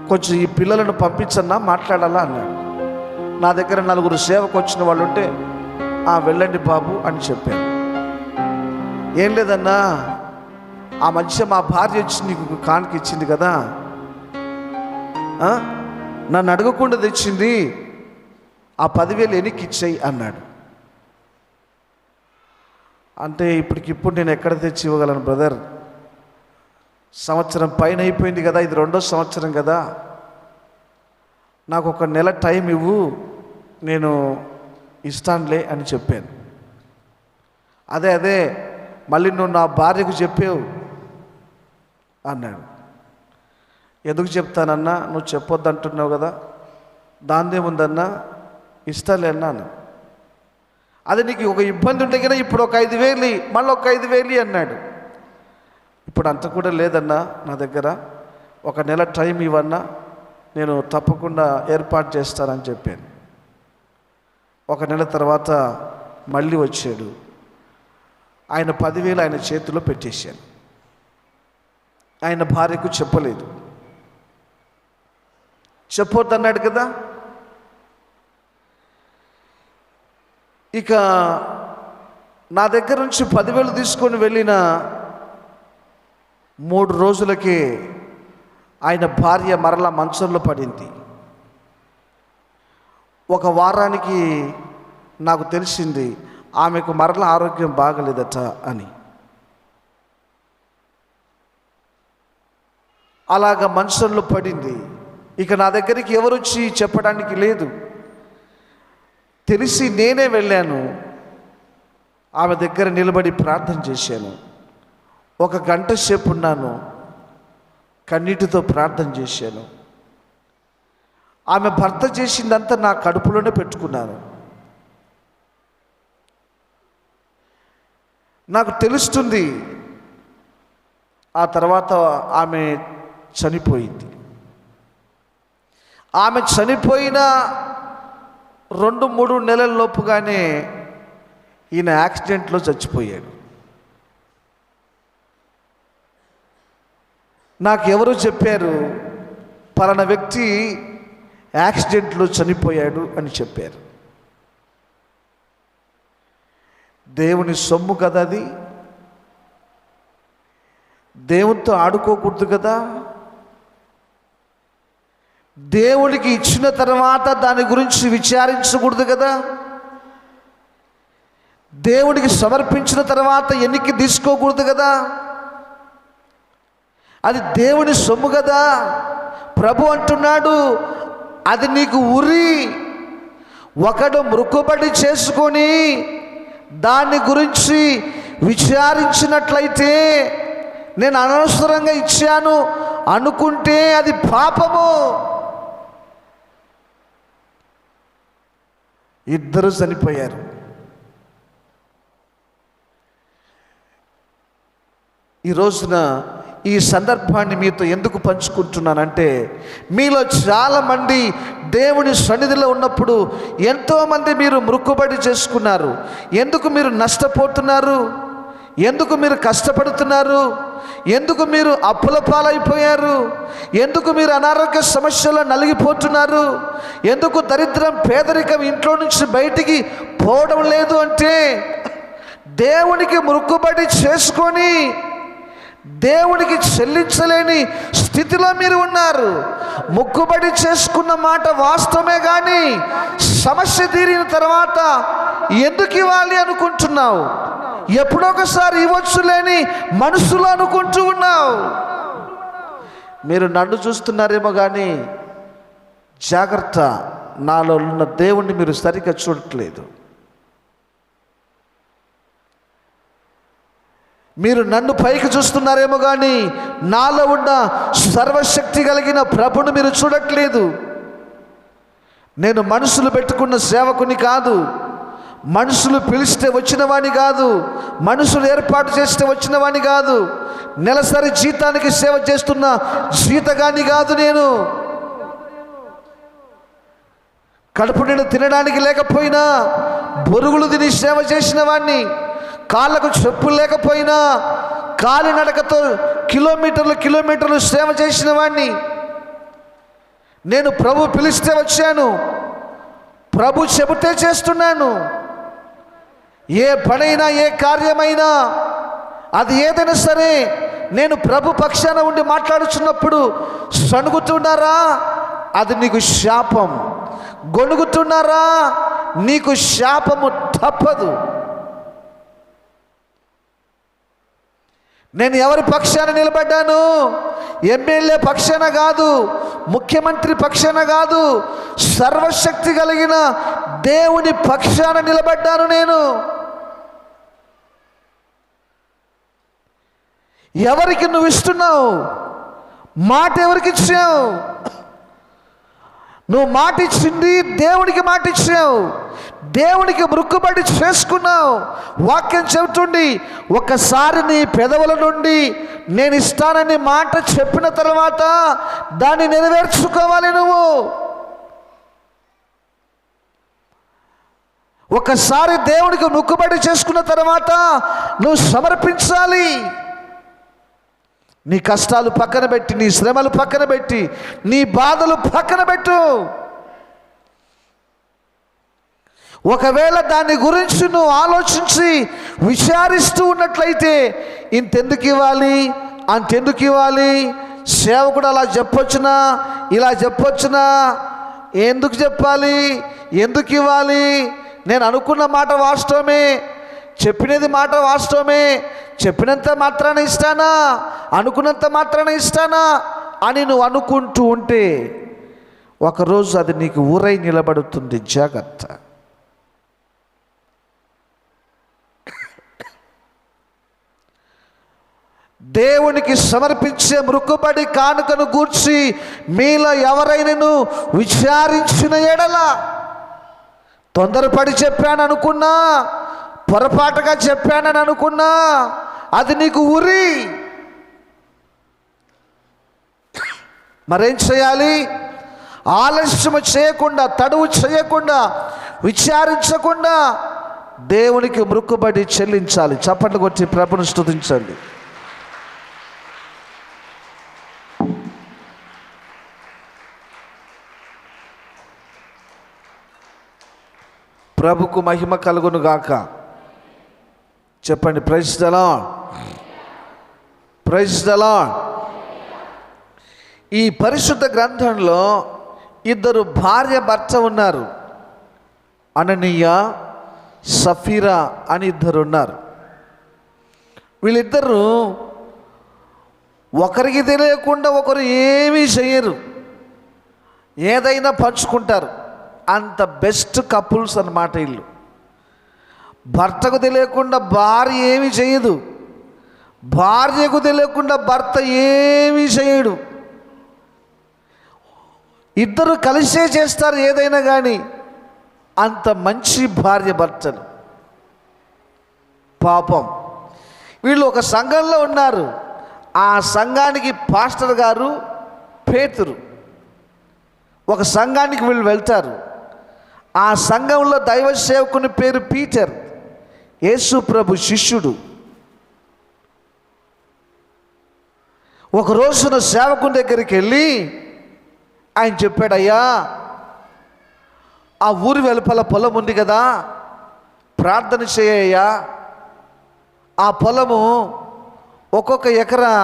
కొంచెం ఈ పిల్లలను పంపించన్నా, మాట్లాడాలా అన్నాడు. నా దగ్గర 4 సేవకు వచ్చిన వాళ్ళు ఉంటే వెళ్ళండి బాబు అని చెప్పాను. ఏం లేదన్నా, ఆ మధ్య మా భార్య వచ్చి నీకు కానుక ఇచ్చింది కదా, నన్ను అడగకుండా తెచ్చింది, ఆ 10,000 ఎనికి ఇచ్చాయి అన్నాడు. అంటే ఇప్పటికిప్పుడు నేను ఎక్కడ తెచ్చి ఇవ్వగలను బ్రదర్, సంవత్సరం పైన అయిపోయింది కదా, ఇది 2వ సంవత్సరం కదా, నాకు 1 నెల టైం ఇవ్వు, నేను ఇస్తానులే అని చెప్పాను. అదే మళ్ళీ నువ్వు నా భార్యకు చెప్పావు అన్నాడు. ఎందుకు చెప్తానన్నా, నువ్వు చెప్పొద్దు అంటున్నావు కదా, దాందేముందన్నా, ఇస్తాలే అన్నాను. అది నీకు ఒక ఇబ్బంది ఉంటే కదా, ఇప్పుడు ఒక 5,000 మళ్ళీ ఒక 5,000 అన్నాడు. ఇప్పుడు అంత కూడా లేదన్నా నా దగ్గర, 1 నెల టైం ఇవ్వన్నా, నేను తప్పకుండా ఏర్పాటు చేస్తానని చెప్పాను. 1 నెల తర్వాత మళ్ళీ వచ్చాడు. ఆయన 10,000 ఆయన చేతిలో పెట్టేశాను. ఆయన భార్యకు చెప్పలేదు. చెప్పొద్దు అన్నాడు కదా. ఇక నా దగ్గర నుంచి 10,000 తీసుకొని వెళ్ళిన 3 రోజులకే ఆయన భార్య మరలా మంచంలో పడింది. 1 వారానికి నాకు తెలిసింది ఆమెకు మరలా ఆరోగ్యం బాగలేదట అని. అలాగా మంచంలో పడింది. ఇక నా దగ్గరికి ఎవరు వచ్చి చెప్పడానికి లేదు. తెలిసి నేనే వెళ్ళాను, ఆమె దగ్గర నిలబడి ప్రార్థన చేశాను. 1 గంట సేపు ఉన్నాను, కన్నీటితో ప్రార్థన చేశాను. ఆమె భర్త చేసిందంతా నా కడుపులోనే పెట్టుకున్నాను. నాకు తెలుస్తుంది. ఆ తర్వాత ఆమె చనిపోయింది. ఆమె చనిపోయిన 2-3 నెలల లోపుగానే ఈయన యాక్సిడెంట్లో చచ్చిపోయాడు. నాకు ఎవరు చెప్పారు, పలానా వ్యక్తి యాక్సిడెంట్లో చనిపోయాడు అని చెప్పారు. దేవుని సొమ్ము కదా అది, దేవునితో ఆడుకోకూడదు కదా. దేవుడికి ఇచ్చిన తర్వాత దాని గురించి విచారించకూడదు కదా. దేవుడికి సమర్పించిన తర్వాత ఎన్నిక తీసుకోకూడదు కదా. అది దేవుని సొమ్ము కదా. ప్రభు అంటున్నాడు, అది నీకు ఉరి, ఒకడు మృక్కుబడి చేసుకొని దాని గురించి విచారించినట్లయితే, నేను అనవసరంగా ఇచ్చాను అనుకుంటే అది పాపము. ఇద్దరు చనిపోయారు. ఈ రోజున ఈ సందర్భాన్ని మీతో ఎందుకు పంచుకుంటున్నానంటే, మీలో చాలామంది దేవుని సన్నిధిలో ఉన్నప్పుడు ఎంతోమంది మీరు మొక్కుబడి చేసుకున్నారు. ఎందుకు మీరు నష్టపోతున్నారు? ఎందుకు మీరు కష్టపడుతున్నారు? ఎందుకు మీరు అప్పుల పాలైపోయారు? ఎందుకు మీరు అనారోగ్య సమస్యల్లో నలిగిపోతున్నారు? ఎందుకు దరిద్రం పేదరికం ఇంట్లో నుంచి బయటికి పోవడం లేదు అంటే, దేవునికి మొక్కుబడి చేసుకొని దేవునికి చెల్లించలేని స్థితిలో మీరు ఉన్నారు. మొక్కుబడి చేసుకున్న మాట వాస్తవమే, కానీ సమస్య తీరిన తర్వాత ఎందుకు ఇవ్వాలి అనుకుంటున్నావు? ఎప్పుడొకసారి ఇవ్వచ్చులేని మనసులో అనుకుంటూ ఉన్నావు. మీరు నన్ను చూస్తున్నారేమో కానీ జాగ్రత్త, నాలో ఉన్న దేవుణ్ణి మీరు సరిగ్గా చూడట్లేదు. మీరు నన్ను పైకి చూస్తున్నారేమో కానీ నాలో ఉన్న సర్వశక్తి కలిగిన ప్రభుని మీరు చూడట్లేదు. నేను మనుషులు పెట్టుకున్న సేవకుని కాదు, మనుషులు పిలిస్తే వచ్చిన వాణ్ణి కాదు, మనుషులు ఏర్పాటు చేస్తే వచ్చిన వాణ్ణి కాదు, నెలసరి జీతానికి సేవ చేస్తున్న జీతగాని కాదు. నేను కడుపు నిండా తినడానికి లేకపోయినా బొరుగులు తిని సేవ చేసిన వాణ్ణి, కాళ్ళకు చెప్పులు లేకపోయినా కాలినడకతో కిలోమీటర్లు సేవ చేసిన వాణ్ణి. నేను ప్రభు పిలిస్తే వచ్చాను, ప్రభు చెబితే చేస్తున్నాను. ఏ పనైనా ఏ కార్యమైనా అది ఏదైనా సరే నేను ప్రభు పక్షాన ఉండి మాట్లాడుతున్నప్పుడు సణుగుతున్నారా, అది నీకు శాపం. గొణుగుతున్నారా, నీకు శాపము తప్పదు. నేను ఎవరి పక్షాన నిలబడ్డాను? ఎమ్మెల్యే పక్షాన కాదు, ముఖ్యమంత్రి పక్షాన కాదు, సర్వశక్తి కలిగిన దేవుని పక్షాన నిలబడ్డాను నేను. ఎవరికి నువ్వు ఇస్తున్నావు? మాట ఎవరికి ఇచ్చావు? నువ్వు మాట ఇచ్చింది దేవునికి మాట ఇచ్చావు, దేవునికి మొక్కుబడి చేసుకున్నావు. వాక్యం చెబుతుంది, ఒకసారి నీ పెదవుల నుండి నేను ఇస్తానని మాట చెప్పిన తర్వాత దాన్ని నెరవేర్చుకోవాలి. నువ్వు ఒకసారి దేవునికి మొక్కుబడి చేసుకున్న తర్వాత నువ్వు సమర్పించాలి. నీ కష్టాలు పక్కన పెట్టి, నీ శ్రమలు పక్కన పెట్టి, నీ బాధలు పక్కన పెట్టు. ఒకవేళ దాని గురించి నువ్వు ఆలోచించి విచారిస్తూ ఉన్నట్లయితే, ఇంతెందుకు ఇవ్వాలి, అంతెందుకు ఇవ్వాలి, సేవకుడు అలా చెప్పొచ్చునా, ఇలా చెప్పొచ్చునా, ఎందుకు చెప్పాలి, ఎందుకు ఇవ్వాలి, నేను అనుకున్న మాట వాస్తవమే, చెప్పినది మాట వాస్తవమే, చెప్పినంత మాత్రాన ఇస్తానా, అనుకున్నంత మాత్రాన ఇస్తానా అని నువ్వు అనుకుంటూ ఉంటే ఒకరోజు అది నీకు ఊరై నిలబడుతుంది. జాగ్రత్త. దేవునికి సమర్పించే మొక్కుబడి కానుకను గూర్చి మీలో ఎవరైనాను విచారించిన ఎడల, తొందరపడి చెప్పాను అనుకున్నా, పొరపాటుగా చెప్పానని అనుకున్నా, అది నీకు ఉరి. మరేం చేయాలి? ఆలస్యం చేయకుండా, తడువు చేయకుండా, విచారించకుండా దేవునికి మొక్కుబడి చెల్లించాలి. చప్పట్లు కొట్టి ప్రభుని స్తుతించండి. ప్రభుకు మహిమ కలుగును గాక. చెప్పండి, praise the lord, praise the lord. ఈ పరిశుద్ధ గ్రంథంలో ఇద్దరు భార్య భర్త ఉన్నారు. అననీయ, సఫీరా అని ఇద్దరు ఉన్నారు. వీళ్ళిద్దరూ ఒకరికి తెలియకుండా ఒకరు ఏమీ చేయరు, ఏదైనా పంచుకుంటారు. అంత బెస్ట్ కపుల్స్ అన్నమాట వీళ్ళు. భర్తకు తెలియకుండా భార్య ఏమీ చేయదు, భార్యకు తెలియకుండా భర్త ఏమీ చేయడు. ఇద్దరు కలిసే చేస్తారు ఏదైనా కానీ. అంత మంచి భార్య భర్తలు. పాపం వీళ్ళు ఒక సంఘంలో ఉన్నారు. ఆ సంఘానికి పాస్టర్ గారు పేతురు. ఒక సంఘానికి వీళ్ళు వెళ్తారు. ఆ సంఘంలో దైవ సేవకుని పేరు పీటర్, యేసు ప్రభు శిష్యుడు. ఒక రోజున సేవకుని దగ్గరికి వెళ్ళి ఆయన చెప్పాడు, అయ్యా ఆ ఊరి వెలుపల పొలం ఉంది కదా, ప్రార్థన చేయ్యా. ఆ పొలము ఒక్కొక్క ఎకరా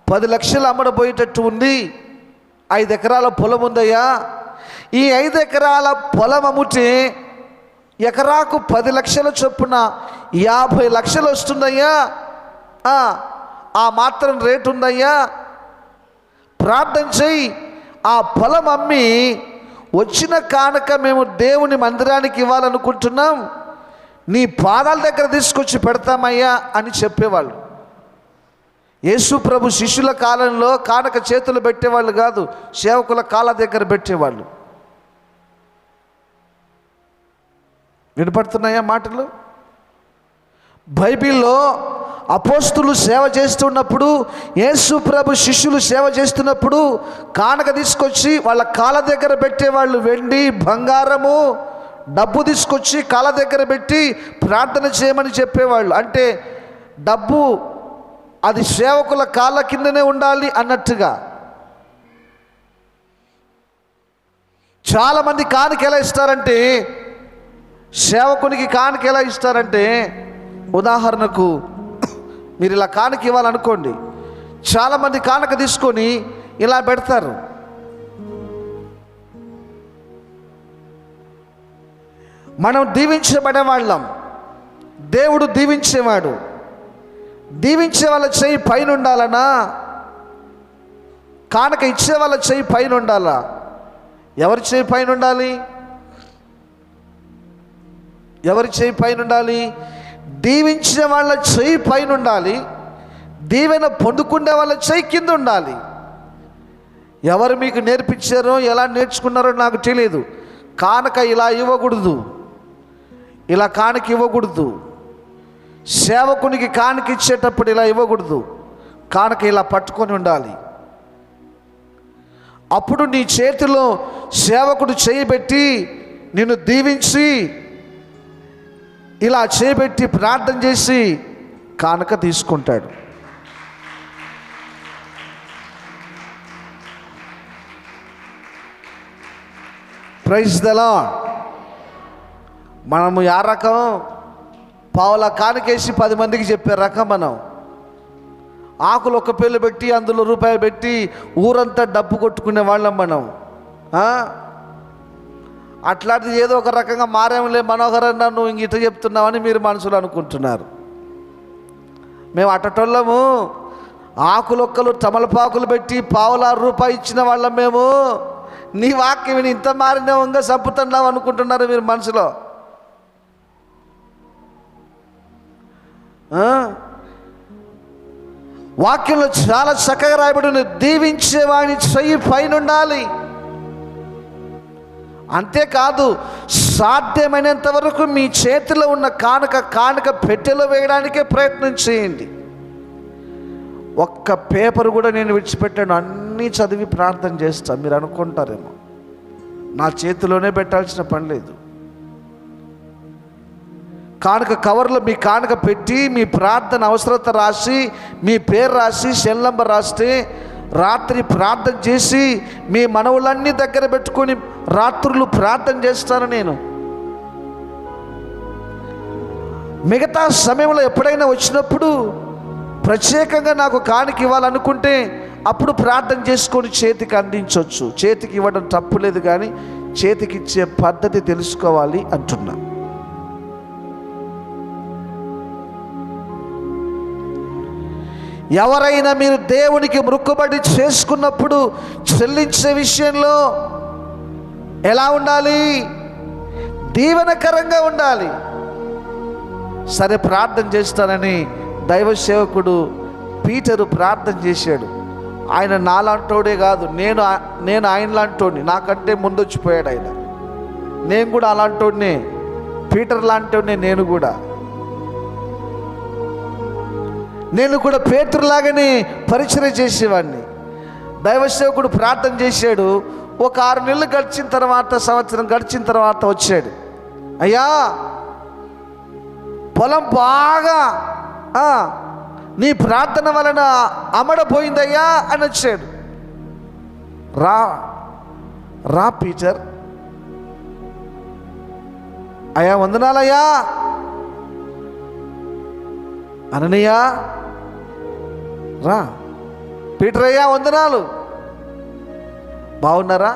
10 లక్షలు అమ్మడబోయేటట్టు ఉంది. 5 ఎకరాల పొలం ఉందయ్యా. ఈ 5 ఎకరాల పొలం అమ్ముతే ఎకరాకు 10 లక్షల చొప్పున 50 లక్షలు వస్తుందయ్యా. ఆ మాత్రం రేటు ఉందయ్యా, ప్రార్థన చెయ్యి. ఆ పొలం అమ్మి వచ్చిన కానుక మేము దేవుని మందిరానికి ఇవ్వాలనుకుంటున్నాం, నీ పాదాల దగ్గర తీసుకొచ్చి పెడతామయ్యా అని చెప్పేవాళ్ళు. యేసు ప్రభు శిష్యుల కాలంలో కానుక చేతులు పెట్టేవాళ్ళు కాదు, సేవకుల కాళ్ళ దగ్గర పెట్టేవాళ్ళు. వినపడుతున్నాయా మాటలు? బైబిల్లో అపోస్తులు సేవ చేస్తున్నప్పుడు, యేసు ప్రభు శిష్యులు సేవ చేస్తున్నప్పుడు కానుక తీసుకొచ్చి వాళ్ళ కాళ్ళ దగ్గర పెట్టేవాళ్ళు. వెండి బంగారము డబ్బు తీసుకొచ్చి కాళ్ళ దగ్గర పెట్టి ప్రార్థన చేయమని చెప్పేవాళ్ళు. అంటే డబ్బు అది సేవకుల కాళ్ళ కిందనే ఉండాలి అన్నట్టుగా. చాలామంది కానుక ఎలా ఇస్తారంటే, సేవకునికి కానుక ఎలా ఇస్తారంటే, ఉదాహరణకు మీరు ఇలా కానుక ఇవ్వాలనుకోండి, చాలామంది కానుక తీసుకొని ఇలా పెడతారు. మనం దీవించబడే వాళ్ళం, దేవుడు దీవించేవాడు. దీవించే వాళ్ళ చెయ్యి పైన ఉండాలనా, కానుక ఇచ్చే వాళ్ళ చెయ్యి పైన ఉండాలా? ఎవరి చెయ్యి పైన ఉండాలి? ఎవరి చెయ్యి పైన ఉండాలి? దీవించే వాళ్ళ చెయ్యి పైన ఉండాలి, దీవెన పొందుకునే వాళ్ళ చెయ్యి కింద ఉండాలి. ఎవరు మీకు నేర్పించారో, ఎలా నేర్చుకున్నారో నాకు తెలియదు. కానుక ఇలా ఇవ్వకూడదు, ఇలా కానుక ఇవ్వకూడదు. సేవకునికి కానుక ఇచ్చేటప్పుడు ఇలా ఇవ్వకూడదు, కానుక ఇలా పట్టుకొని ఉండాలి. అప్పుడు నీ చేతిలో సేవకుడు చేయబెట్టి నిన్ను దీవించి ఇలా చేయబెట్టి ప్రార్థన చేసి కానుక తీసుకుంటాడు. Praise the lord. మనము ఆ రకం పావుల కానుకేసి 10 మందికి చెప్పే రకం మనం. ఆకులు ఒక పేర్లు పెట్టి అందులో రూపాయలు పెట్టి ఊరంతా డబ్బు కొట్టుకునే వాళ్ళం మనం. అట్లాంటిది ఏదో ఒక రకంగా మారేంలే మనోహర్ అన్న, నువ్వు ఇంక ఇట చెప్తున్నావని మీరు మనసులో అనుకుంటున్నారు. మేము అట్టటోళ్ళము, ఆకులొక్కలు తమలపాకులు పెట్టి ₹1 ఇచ్చిన వాళ్ళం మేము. నీ వాక్యం విని ఇంత మారినావు, ఇంకా చంపుతున్నావు అనుకుంటున్నారు మీరు మనసులో. వాక్యంలో చాలా చక్కగా రాయబడి, దీవించేవాడిని చెయ్యి పైన ఉండాలి. అంతేకాదు, సాధ్యమైనంత వరకు మీ చేతిలో ఉన్న కానుక పెట్టెలో వేయడానికే ప్రయత్నం చేయండి. ఒక్క పేపర్ కూడా నేను విడిచిపెట్టాను, అన్నీ చదివి ప్రార్థన చేస్తాను. మీరు అనుకుంటారేమో నా చేతిలోనే పెట్టాల్సిన పని లేదు. కానుక కవర్లో మీ కానుక పెట్టి మీ ప్రార్థన అవసరత రాసి మీ పేరు రాసి సెల్ నంబర్ రాస్తే రాత్రి ప్రార్థన చేసి మీ మనవులన్నీ దగ్గర పెట్టుకొని రాత్రులు ప్రార్థన చేస్తాను నేను. మిగతా సమయంలో ఎప్పుడైనా వచ్చినప్పుడు ప్రత్యేకంగా నాకు కానుక ఇవ్వాలనుకుంటే అప్పుడు ప్రార్థన చేసుకొని చేతికి అందించవచ్చు. చేతికి ఇవ్వడం తప్పులేదు, కానీ చేతికి ఇచ్చే పద్ధతి తెలుసుకోవాలి అంటున్నా. ఎవరైనా మీరు దేవునికి మొక్కుబడి చేసుకున్నప్పుడు చెల్లించే విషయంలో ఎలా ఉండాలి? దీవెనకరంగా ఉండాలి. సరే, ప్రార్థన చేస్తానని దైవ సేవకుడు పీటరు ప్రార్థన చేశాడు. ఆయన నాలాంటోడే కాదు, నేను ఆయన లాంటోడిని, నాకంటే ముందొచ్చిపోయాడు ఆయన. నేను కూడా అలాంటి పీటర్ లాంటి నేను కూడా పేతురులాగానే పరిచర్య చేసేవాడిని. దైవ సేవకుడు ప్రార్థన చేశాడు. ఒక 6 నెలలు గడిచిన తర్వాత, సంవత్సరం గడిచిన తర్వాత వచ్చాడు. అయ్యా, పొలం బాగా నీ ప్రార్థన వలన అమ్మడపోయిందయ్యా అని వచ్చాడు. రా పీటర్. అయ్యా వందనాలయ్యా. అననయ్యా రా. పీటర్ అయ్యా వందనాలు. బాగున్నారా?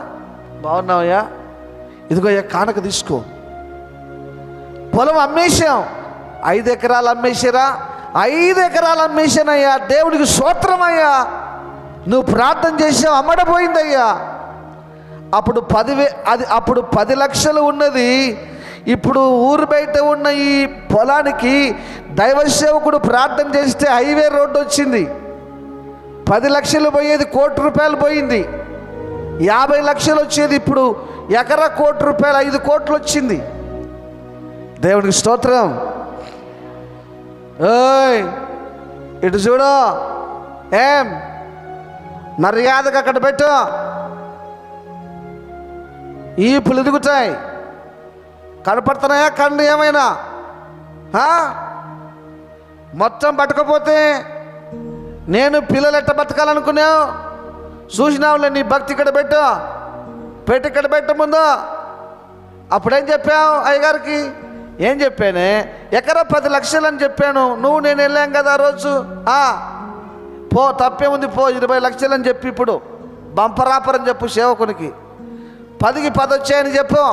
బాగున్నావయ్యా. ఇదిగో అయ్యా కానుక తీసుకో. పొలం అమ్మేశాం. 5 ఎకరాలు అమ్మేశారా? 5 ఎకరాలు అమ్మేశానయ్యా. దేవుడికి స్తోత్రమయ్యా. నువ్వు ప్రార్థన చేసావు, అమ్మడపోయిందయ్యా. అప్పుడు 10 లక్షలు ఉన్నది. ఇప్పుడు ఊరు బయట ఉన్న ఈ పొలానికి దైవ సేవకుడు ప్రార్థన చేస్తే హైవే రోడ్డు వచ్చింది. 10 లక్షలు పోయేది ₹1,00,00,000 పోయింది. 50 లక్షలు వచ్చేది ఇప్పుడు ఎకరా ₹1,00,00,000, 5 కోట్లు వచ్చింది. దేవునికి స్తోత్రం. ఓయ్ ఇటు చూడు, ఏం మర్యాదగా అక్కడ పెట్టు. ఈపులు ఎదుగుతాయి. కనపడుతున్నాయా కళ్ళు ఏమైనా? మొత్తం పట్టుకపోతే నేను పిల్లలు ఎట్ట బతకాలనుకున్నావు చూసినావులే. నీ భక్తి ఇక్కడ పెట్టు, పెట్టి ఇక్కడ పెట్ట ముందు. అప్పుడేం చెప్పావు అయ్యగారికి? ఏం చెప్పానే? ఎకరా 10 లక్షలు అని చెప్పాను. నువ్వు నేను వెళ్ళాం కదా ఆ రోజు. పో, తప్పేముంది, పో 20 లక్షలు అని చెప్పి ఇప్పుడు బంపరాపర్ అని చెప్పు సేవకునికి. 10కి 10 వచ్చాయని చెప్పు.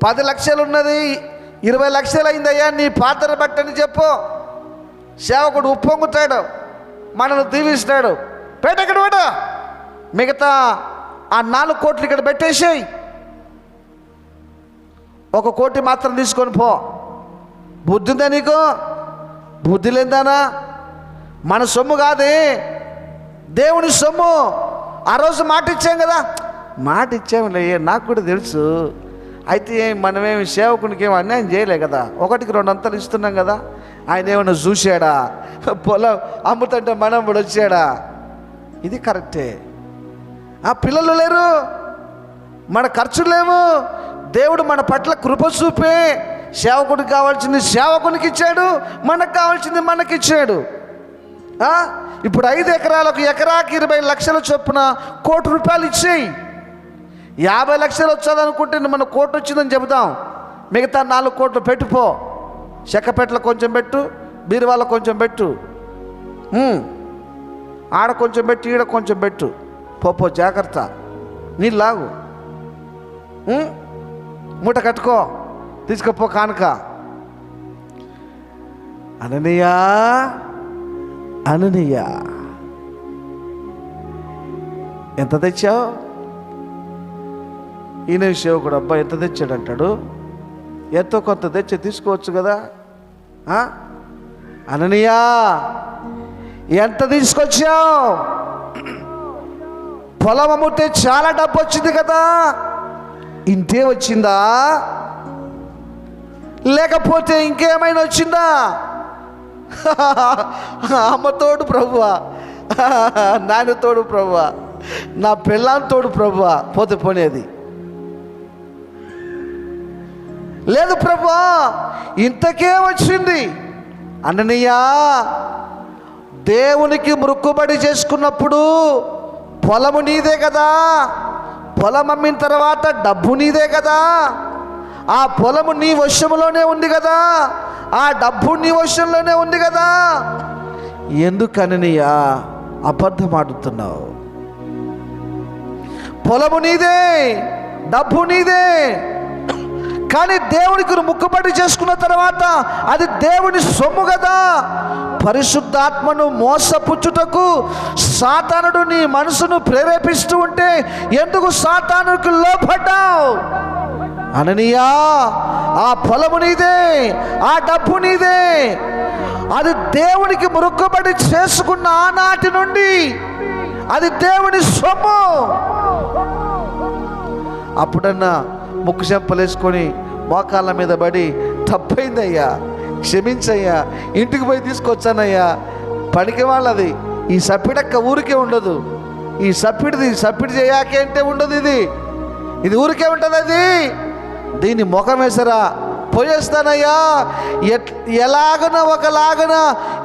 10 లక్షలు ఉన్నది, 20 లక్షలు అయిందయ్యా నీ పాత్ర బట్టని చెప్పు. సేవకుడు ఉప్పొంగుతాడు, మనల్ని దీవిస్తాడు. పెట్ట ఇక్కడ పెట్ట. మిగతా ఆ 4 కోట్లు ఇక్కడ పెట్టేసేయి. 1 కోటి మాత్రం తీసుకొని పో. బుద్ధి ఉందా నీకు? బుద్ధి లేదానా? మన సొమ్ము కాదే, దేవుని సొమ్ము. ఆ రోజు మాట ఇచ్చాం కదా. మాట ఇచ్చాములే, నాకు కూడా తెలుసు. అయితే మనమేమి సేవకునికి ఏమి అన్యాయం చేయలే కదా. 1కి 2 అంతలు ఇస్తున్నాం కదా. ఆయన ఏమన్నా చూశాడా? పొలం అమ్ముతుంటే మనం కూడా వచ్చాడా? ఇది కరెక్టే. పిల్లలు లేరు, మన ఖర్చులు లేవు. దేవుడు మన పట్ల కృప చూపే సేవకుడికి కావాల్సింది సేవకునికి ఇచ్చాడు, మనకు కావాల్సింది మనకిచ్చాడు. ఇప్పుడు 5 ఎకరాలకు ఎకరాకి 20 లక్షల చొప్పున ₹1,00,00,000 ఇచ్చేయి. 50 లక్షలు వచ్చాదనుకుంటే మన 1 కోటి వచ్చిందని చెబుతాం. మిగతా 4 కోట్లు పెట్టుపో. చెక్కపెట్టలో కొంచెం పెట్టు, బీరువాళ్ళ కొంచెం పెట్టు, ఆడ కొంచెం పెట్టు, ఈడ కొంచెం పెట్టు. పో జాగ్రత్త. నీళ్ళు లాగు, మూట కట్టుకో, తీసుకుపో కానుక. అననీయా ఎంత తెచ్చావు? ఈయన సేవకుడు అబ్బా ఎంత తెచ్చాడంటాడు. ఎంతో కొంత తెచ్చి తీసుకోవచ్చు కదా. అననీయా ఎంత తీసుకొచ్చావు? పొలం అమ్ముతే చాలా డబ్బు వచ్చింది కదా. ఇంతే వచ్చిందా లేకపోతే ఇంకేమైనా వచ్చిందా? అమ్మ తోడు ప్రభువా, నాన్న తోడు ప్రభువా, నా పిల్లని తోడు ప్రభువా, పోతే పోనేది లేదు ప్రభువా, ఇంతకే వచ్చింది. అననీయా దేవునికి మొక్కుబడి చేసుకున్నప్పుడు పొలము నీదే కదా. పొలం అమ్మిన తర్వాత డబ్బు నీదే కదా. ఆ పొలము నీ వశంలోనే ఉంది కదా, ఆ డబ్బు నీ వశంలోనే ఉంది కదా. ఎందుకననీయా అబద్ధం ఆడుతున్నావు? పొలము నీదే, డబ్బు నీదే, కానీ దేవునికి మొక్కుబడి చేసుకున్న తర్వాత అది దేవుని సొమ్ము కదా. పరిశుద్ధాత్మను మోసపుచ్చుటకు సాతానుడు నీ మనసును ప్రేరేపిస్తూ ఉంటే ఎందుకు సాతానుకు లోబడ్డావు? అననీయా ఆ పొలము నీదే, ఆ డబ్బు నీదే, అది దేవునికి మొక్కుబడి చేసుకున్న ఆనాటి నుండి అది దేవుని సొమ్ము. అప్పుడన్నా ముక్కు చెంపలేసుకొని మోకాళ్ళ మీద పడి, తప్పైందయ్యా, క్షమించయ్యా, ఇంటికి పోయి తీసుకొచ్చానయ్యా. పనికి వాళ్ళది. ఈ సప్పిడక్క ఊరికే ఉండదు. ఈ సప్పిడి చేయాకే అంటే ఉండదు. ఇది ఊరికే ఉంటుంది. అది దీన్ని ముఖం వేసరా, పోయేస్తానయ్యా, ఎలాగన ఒకలాగన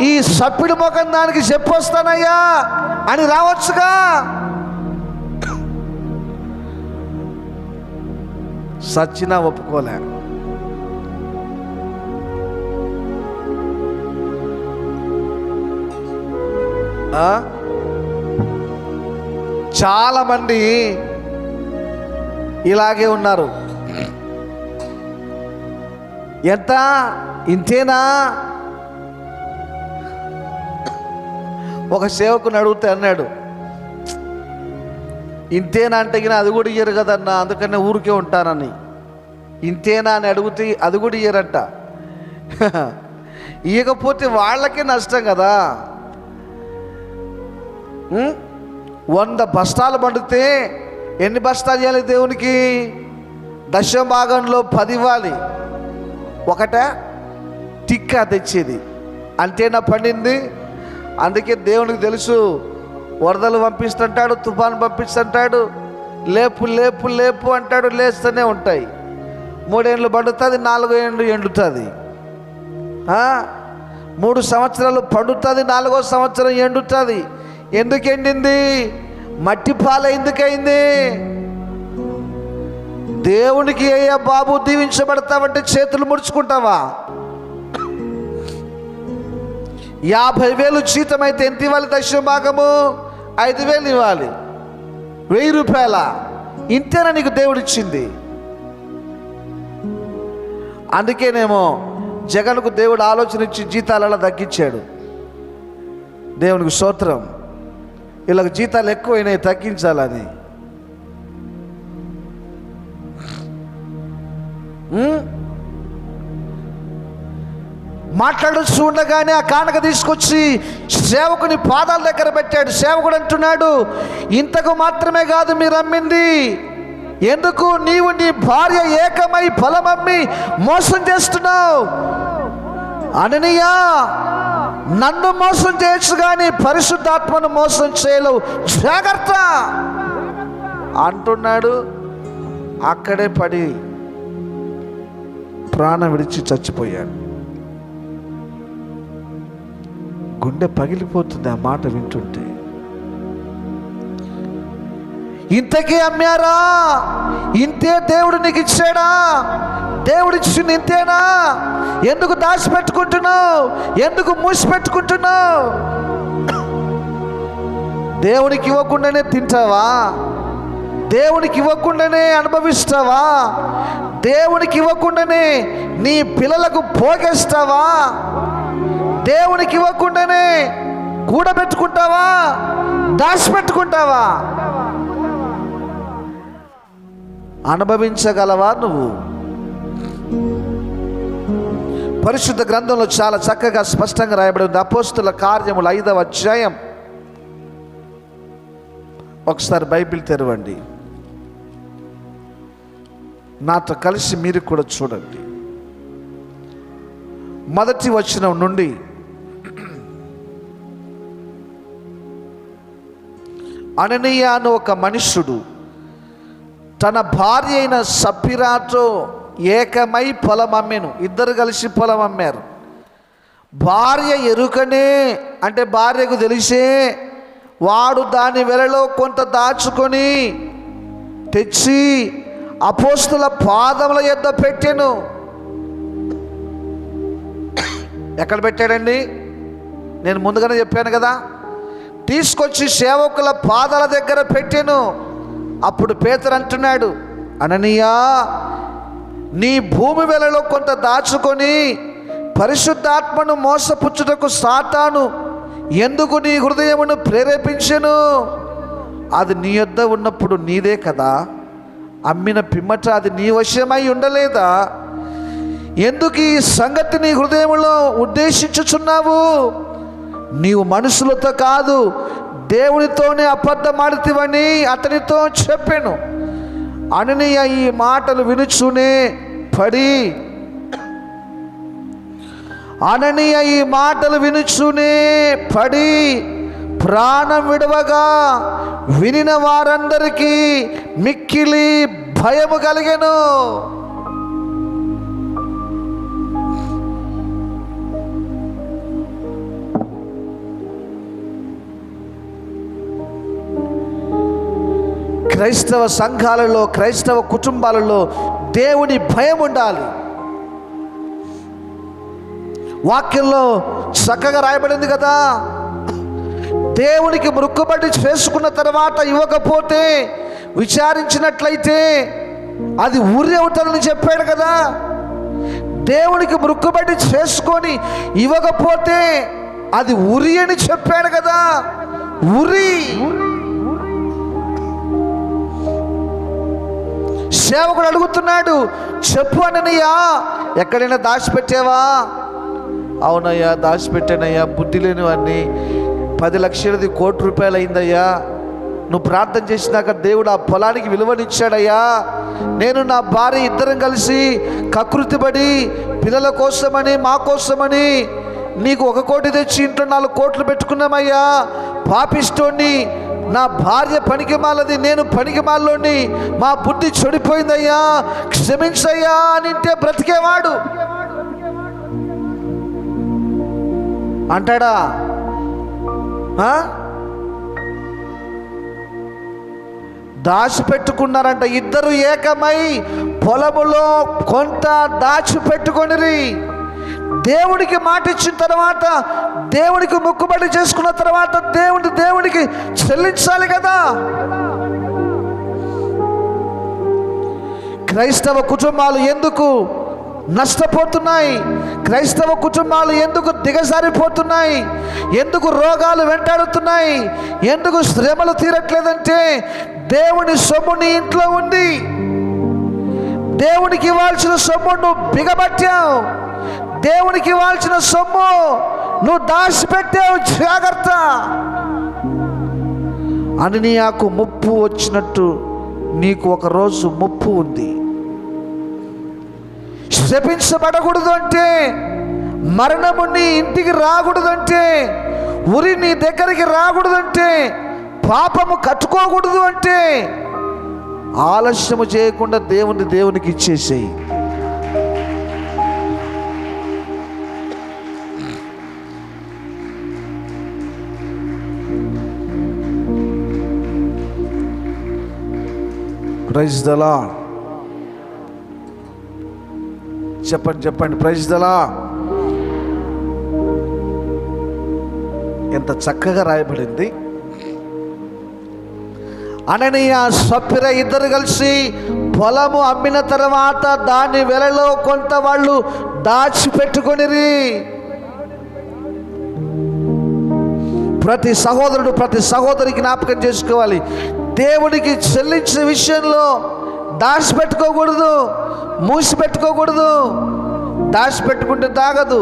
ఈ సప్పిడి ముఖం దానికి చెప్పొస్తానయ్యా అని రావచ్చుగా. సచ్చినా ఒప్పుకోలే. చాలామంది ఇలాగే ఉన్నారు. ఎంత, ఇంతేనా? ఒక సేవకుని అడిగితే అన్నాడు, ఇంతేనా అంటే అది కూడా ఇయ్యరు కదన్నా, అందుకనే ఊరికే ఉంటానని. ఇంతేనా అని అడిగితే అది కూడా ఇయ్యరంట. ఇయ్యకపోతే వాళ్ళకే నష్టం కదా. 100 బస్తాలు పండితే ఎన్ని బస్తాలు ఇవ్వాలి దేవునికి? దశభాగంలో 10 ఇవ్వాలి. ఒకటే టిక్కా తెచ్చేది, అంతేనా పండింది? అందుకే దేవునికి తెలుసు, వరదలు పంపిస్తుంటాడు, తుఫాను పంపిస్తుంటాడు, లేపు లేపు లేపు అంటాడు, లేస్తూనే ఉంటాయి. 3 ఏళ్ళు పండుతుంది, 4 ఏళ్ళు ఎండుతుంది. 3 సంవత్సరాలు పండుతుంది, 4వ సంవత్సరం ఎండుతుంది. ఎందుకు ఎండింది? మట్టి పాల ఎందుకైంది? దేవునికి అయ్యా బాబు దీవించబడతావంటే చేతులు ముడుచుకుంటావా? 50,000 జీతం అయితే ఎంత ఇవ్వాలి? దశభాగము 5,000 ఇవ్వాలి. 1000 రూపాయల ఇంతేనా నీకు దేవుడిచ్చింది? అందుకేనేమో జగన్కు దేవుడు ఆలోచన ఇచ్చి జీతాలు అలా తగ్గించాడు. దేవునికి స్తోత్రం. వీళ్ళకి జీతాలు ఎక్కువైనాయి, తగ్గించాలని. మాట్లాడుతూ ఉండగానే ఆ కానుక తీసుకొచ్చి సేవకుని పాదాల దగ్గర పెట్టాడు. సేవకుడు అంటున్నాడు, ఇంతకు మాత్రమే కాదు మీరు అమ్మింది. ఎందుకు నీవు నీ భార్య ఏకమై పొలమమ్మి మోసం చేస్తున్నావు? అననీయా, నన్ను మోసం చేయొచ్చు కానీ పరిశుద్ధాత్మను మోసం చేయలేవు, జాగ్రత్త అంటున్నాడు. అక్కడే పడి ప్రాణం విడిచి చచ్చిపోయాడు. గుండె పగిలిపోతుంది ఆ మాట వింటుంటే. ఇంతకీ అమ్మారా? ఇంతే దేవుడు నీకు ఇచ్చాడా? దేవుడు ఇచ్చింది ఇంతేనా? ఎందుకు దాచిపెట్టుకుంటున్నావు? ఎందుకు మూసిపెట్టుకుంటున్నావు? దేవునికి ఇవ్వకుండానే తింటావా? దేవునికి ఇవ్వకుండానే అనుభవిస్తావా? దేవునికి ఇవ్వకుండానే నీ పిల్లలకు పోగేస్తావా? దేవునికి ఇవ్వకుండానే కూడబెట్టుకుంటావా? దాచిపెట్టుకుంటావా? అనుభవించగలవా నువ్వు? పరిశుద్ధ గ్రంథంలో చాలా చక్కగా స్పష్టంగా రాయబడి ఉంది. అపోస్తుల కార్యములు 5వ అధ్యాయం. ఒకసారి బైబిల్ తెరవండి, నాతో కలిసి మీరు కూడా చూడండి. మొదటి వచనం నుండి అననీయ అను ఒక మనుష్యుడు తన భార్య అయిన సప్పిరాతో ఏకమై పొలం అమ్మెను. ఇద్దరు కలిసి పొలం అమ్మారు. భార్య ఎరుకనే అంటే భార్యకు తెలిసే వాడు దాని వెలలో కొంత దాచుకొని తెచ్చి అపోస్తుల పాదముల యొద్ద పెట్టెను. ఎక్కడ పెట్టాడండి? నేను ముందుగానే చెప్పాను కదా, తీసుకొచ్చి సేవకుల పాదాల దగ్గర పెట్టెను. అప్పుడు పేతురు అంటున్నాడు, అననీయా, నీ భూమి వెలలో కొంత దాచుకొని పరిశుద్ధాత్మను మోసపుచ్చుటకు సాతాను ఎందుకు నీ హృదయమును ప్రేరేపించెను? అది నీ యొద్ద ఉన్నప్పుడు నీదే కదా, అమ్మిన పిమ్మట అది నీ వశమై ఉండలేదా? ఎందుకు ఈ సంగతి నీ హృదయములో ఉద్దేశించుచున్నావు? నీవు మనుషులతో కాదు దేవునితోనే అబద్ధమాడితివని అతనితో చెప్పాను. అననీయ ఈ మాటలు వినుచునే పడి అననీయ ఈ మాటలు వినుచునే పడి ప్రాణం విడవగా వినిన వారందరికీ మిక్కిలి భయము కలిగెను. క్రైస్తవ సంఘాలలో, క్రైస్తవ కుటుంబాలలో దేవుని భయం ఉండాలి. వాక్యంలో చక్కగా రాయబడింది కదా, దేవునికి మొక్కుబడి చేసుకున్న తర్వాత ఇవ్వకపోతే విచారించినట్లయితే అది ఉరి అవుతుందని చెప్పాడు కదా. దేవునికి మొక్కుబడి చేసుకొని ఇవ్వకపోతే అది ఉరి అని చెప్పాడు కదా. ఉరి. సేవకుడు అడుగుతున్నాడు, చెప్పు అననీయ, ఎక్కడైనా దాచిపెట్టావా? అవునయ్యా, దాచిపెట్టానయ్యా, బుద్ధి లేనివన్నీ. 10 లక్షలది ₹1,00,000 అయిందయ్యా. నువ్వు ప్రార్థన చేసినాక దేవుడు ఆ పొలానికి విలువనిచ్చాడయ్యా. నేను నా భార్య ఇద్దరం కలిసి కకృతిపడి పిల్లల కోసమని మా కోసమని నీకు 1 కోటి తెచ్చి ఇంట్లో 4 కోట్లు పెట్టుకున్నామయ్యా. పాపిస్తోని, నా భార్య పనికిమాలది, నేను పనికిమాలోని, మా బుద్ధి చెడిపోయిందయ్యా, క్షమించయ్యా అని అంటే బ్రతికేవాడు అంటాడా? దాచిపెట్టుకున్నారంట. ఇద్దరు ఏకమై పొలములో కొంత దాచిపెట్టుకొనిరి. దేవుడికి మాట ఇచ్చిన తర్వాత, దేవుడికి మొక్కుబడి చేసుకున్న తర్వాత దేవుడికి చెల్లించాలి కదా. క్రైస్తవ కుటుంబాలు ఎందుకు నష్టపోతున్నాయి? క్రైస్తవ కుటుంబాలు ఎందుకు దిగజారిపోతున్నాయి? ఎందుకు రోగాలు వెంటాడుతున్నాయి? ఎందుకు శ్రమలు తీరట్లేదంటే దేవుని సొమ్ము నీ ఇంట్లో ఉంది. దేవునికి ఇవ్వాల్సిన సొమ్ము నువ్వు బిగబట్టావు. దేవునికి ఇవ్వాల్సిన సొమ్ము నువ్వు దాచిపెట్టావు. జాగ్రత్త. అననీయాకు ముప్పు వచ్చినట్టు నీకు ఒకరోజు ముప్పు ఉంది. శపించబడకూడదు అంటే, మరణము నీ ఇంటికి రాకూడదు అంటే, ఉరి నీ దగ్గరికి రాకూడదు అంటే, పాపము కట్టుకోకూడదు అంటే ఆలస్యము చేయకుండా దేవునికి ఇచ్చేసేయి. Praise the lord. చెప్పండి ప్రైజ్ ద లార్డ్. ఎంత చక్కగా రాయబడింది. అననీయ సప్పిర ఇద్దరు కలిసి పొలము అమ్మిన తర్వాత దాని వెలలో కొంత వాళ్ళు దాచిపెట్టుకొనిరి. ప్రతి సహోదరుడు, ప్రతి సహోదరికి జ్ఞాపకం చేసుకోవాలి, దేవునికి చెల్లించిన విషయంలో దాచిపెట్టుకోకూడదు, మూసిపెట్టుకోకూడదు. దాచిపెట్టుకుంటే తాగదు,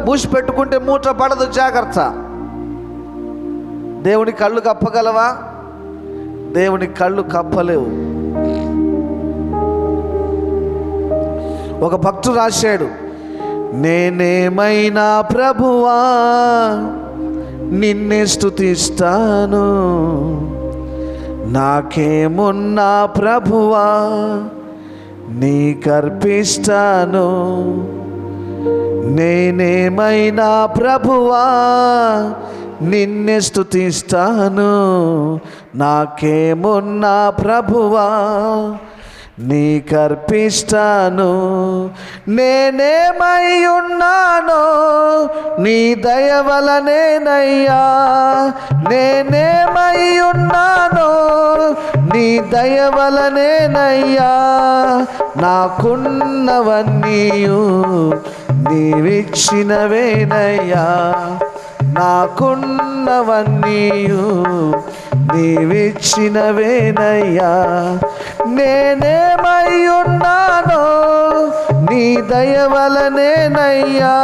మూసిపెట్టుకుంటే మూట పడదు. జాగ్రత్త. దేవుని కళ్ళు కప్పగలవా? దేవుని కళ్ళు కప్పలేవు. ఒక భక్తుడు రాశాడు, నేనేమైనా ప్రభువా నిన్నే స్తుతిస్తాను, నాకేమున్నా ప్రభువా నీకర్పిస్తాను. నేనేమైనా ప్రభువా నిన్నే స్తుతిస్తాను, నాకేమున్నా ప్రభువా నీకర్పిస్తాను. నేనేమై ఉన్నానో నీ దయ వలనేనయ్యా, నేనేమై ఉన్నానో నీ దయ వలనేనయ్యా. నాకున్నవన్నీయు నీవిచ్చినవేనయ్యా, నాకున్నవన్నీయు నీవిచ్చినవేనయ్యా. నేనేమై ఉన్నానో నీ దయ వలనేనయ్యా,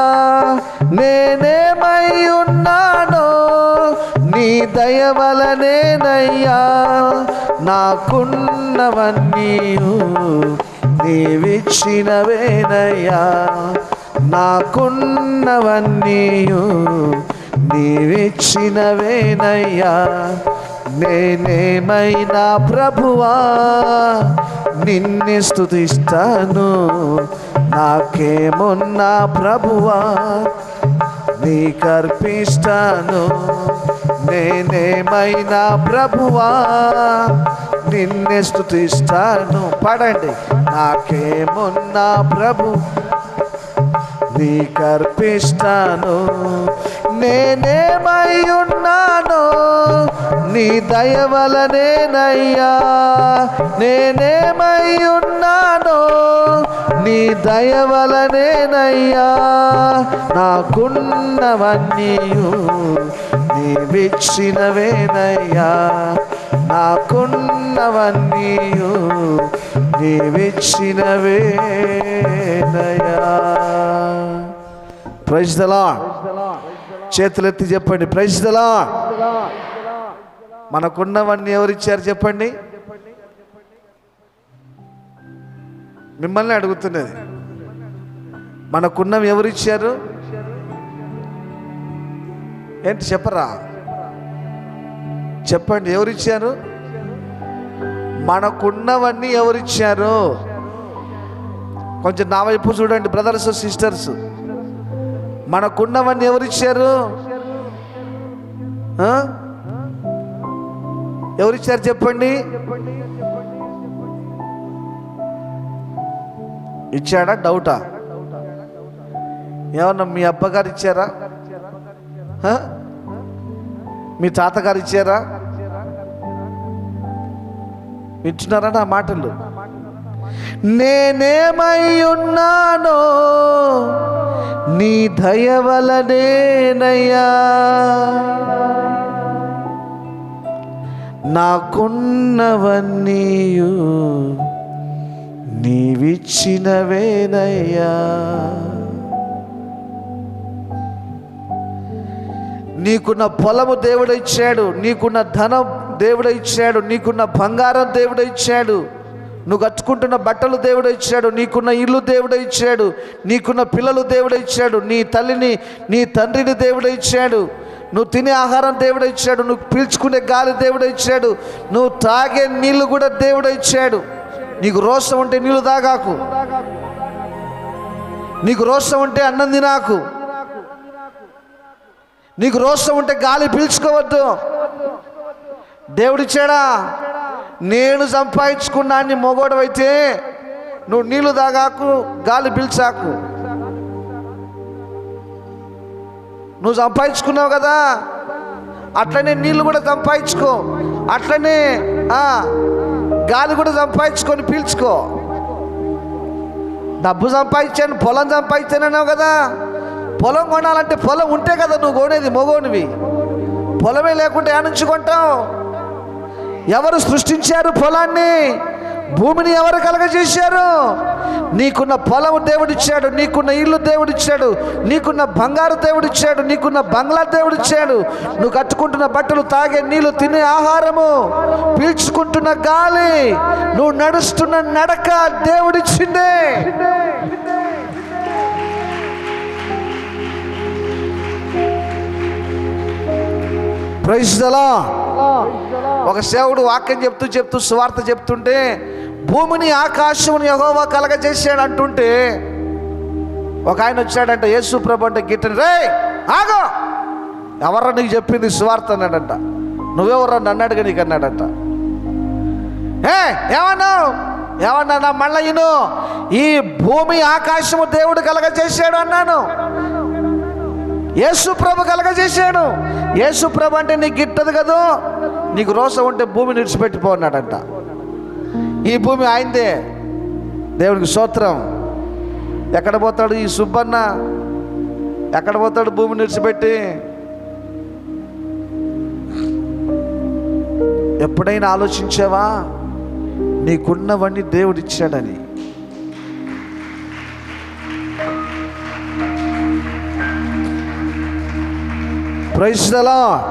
నేనేమై ఉన్నానో నీ దయ వలనేనయ్యా. నాకున్నవన్నీయు నీవిచ్చినవేనయ్యా, నాకున్నవన్నీయు నీవిచ్చినవేనయ్యా. నేనేమైనా ప్రభువా నిన్నే స్తుతిస్తాను, నాకేమున్నా ప్రభువా నీకర్పిస్తాను. నేనేమైనా ప్రభువా నిన్నే స్తుతిస్తాను. పాడండి. నాకేమున్నా ప్రభు నీకర్పిస్తాను. నేనేమై ఉన్నాను నీ దయ వలనేనయ్యా, నేనేమై ఉన్నాను నీ దయ వలనేనయ్యా. నాకున్నవన్నీయు నీవిచ్చినవేనయ్యా, నాకున్నవన్నీయు నీవిచ్చినవేనయ్యా. Praise the lord. చేతులెత్తి చెప్పండి, ప్రైజ్ ది లార్డ్. మనకున్నవన్నీ ఎవరిచ్చారు చెప్పండి? మిమ్మల్ని అడుగుతున్నది. మనకున్నవి ఎవరిచ్చారు? ఏంటి చెప్పరా? చెప్పండి, ఎవరిచ్చారు? మనకున్నవన్నీ ఎవరిచ్చారు? కొంచెం నా వైపు చూడండి బ్రదర్స్ సిస్టర్స్. మనకున్నవన్నీ ఎవరిచ్చారు? ఎవరిచ్చారు చెప్పండి? ఇచ్చాడా? డౌటా? ఏమన్నా మీ అబ్బగారు ఇచ్చారా? మీ తాతగారు ఇచ్చారా? వింటున్నారా నా మాటలు? నేనేమై ఉన్నానో నీ దయ వలనేనయ్యా, నాకున్నవన్నీయు నీవిచ్చినవేనయ్యా. నీకున్న పొలము దేవుడు ఇచ్చాడు, నీకున్న ధనం దేవుడు ఇచ్చాడు, నీకున్న బంగారం దేవుడు ఇచ్చాడు, నువ్వు కట్టుకుంటున్న బట్టలు దేవుడు ఇచ్చాడు, నీకున్న ఇల్లు దేవుడు ఇచ్చాడు, నీకున్న పిల్లలు దేవుడు ఇచ్చాడు, నీ తల్లిని నీ తండ్రిని దేవుడు ఇచ్చాడు, నువ్వు తినే ఆహారం దేవుడు ఇచ్చాడు, నువ్వు పీల్చుకునే గాలి దేవుడు ఇచ్చాడు, నువ్వు తాగే నీళ్లు కూడా దేవుడు ఇచ్చాడు. నీకు రోషం ఉంటే నీళ్లు తాగాకు, నీకు రోషం ఉంటే అన్నం తినాకు, నీకు రోషం ఉంటే గాలి పీల్చుకోవద్దు. దేవుడిచ్చాడా? నేను సంపాదించుకున్నాన్ని మొగోడవైతే నువ్వు నీళ్లు తాగాకు, గాలి పీల్చాకు. నువ్వు సంపాదించుకున్నావు కదా, అట్లనే నీళ్లు కూడా సంపాదించుకో, అట్లనే గాలి కూడా సంపాదించుకొని పీల్చుకో. డబ్బు సంపాదించాను, పొలం సంపాదించానన్నావు కదా, పొలం కొనాలంటే పొలం ఉంటే కదా నువ్వు కొనేది, మొగోనివి. పొలమే లేకుంటే ఏ నుంచి కొంటావు? ఎవరు సృష్టించారు పొలాన్ని? భూమిని ఎవరు కలగజేశారు? నీకున్న పొలము దేవుడిచ్చాడు, నీకున్న ఇల్లు దేవుడిచ్చాడు, నీకున్న బంగారు దేవుడిచ్చాడు, నీకున్న బంగ్లా దేవుడిచ్చాడు, నువ్వు కట్టుకుంటున్న బట్టలు, తాగే నీళ్లు, తినే ఆహారము, పీల్చుకుంటున్న గాలి, నువ్వు నడుస్తున్న నడక దేవుడిచ్చిందే. Praise the lord. ఒక సేవకుడు వాక్యం చెప్తూ సువార్త చెప్తుంటే భూమిని ఆకాశముని యెహోవా కలగజేశాడు అంటుంటే ఒక ఆయన వచ్చాడంట, యేసు ప్రభు అంటే గిట్టని, రే ఆగో, ఎవర్రా నీకు చెప్పింది సువార్త అన్నాడంట. నువ్వెవర్రా నన్ను అడిగా నీకు అన్నాడంట. ఏమన్నావు? ఏమన్నా మళ్ళీ ఇను, ఈ భూమి ఆకాశము దేవుడు కలగజేశాడు అన్నాను. యేసు ప్రభు కలగజేశాడు. యేసు ప్రభు అంటే నీకు గిట్టదు కదా, నీకు రోషం ఉంటే భూమిని విడిచిపెట్టిపో అన్నాడంట. ఈ భూమి ఆయనదే, దేవునికి స్తోత్రం. ఎక్కడ పోతాడు ఈ సుబ్బన్న? ఎక్కడ పోతాడు భూమిని విడిచిపెట్టి? ఎప్పుడైనా ఆలోచించావా నీకున్నవన్నీ దేవుడిచ్చాడని? Praise the Lord.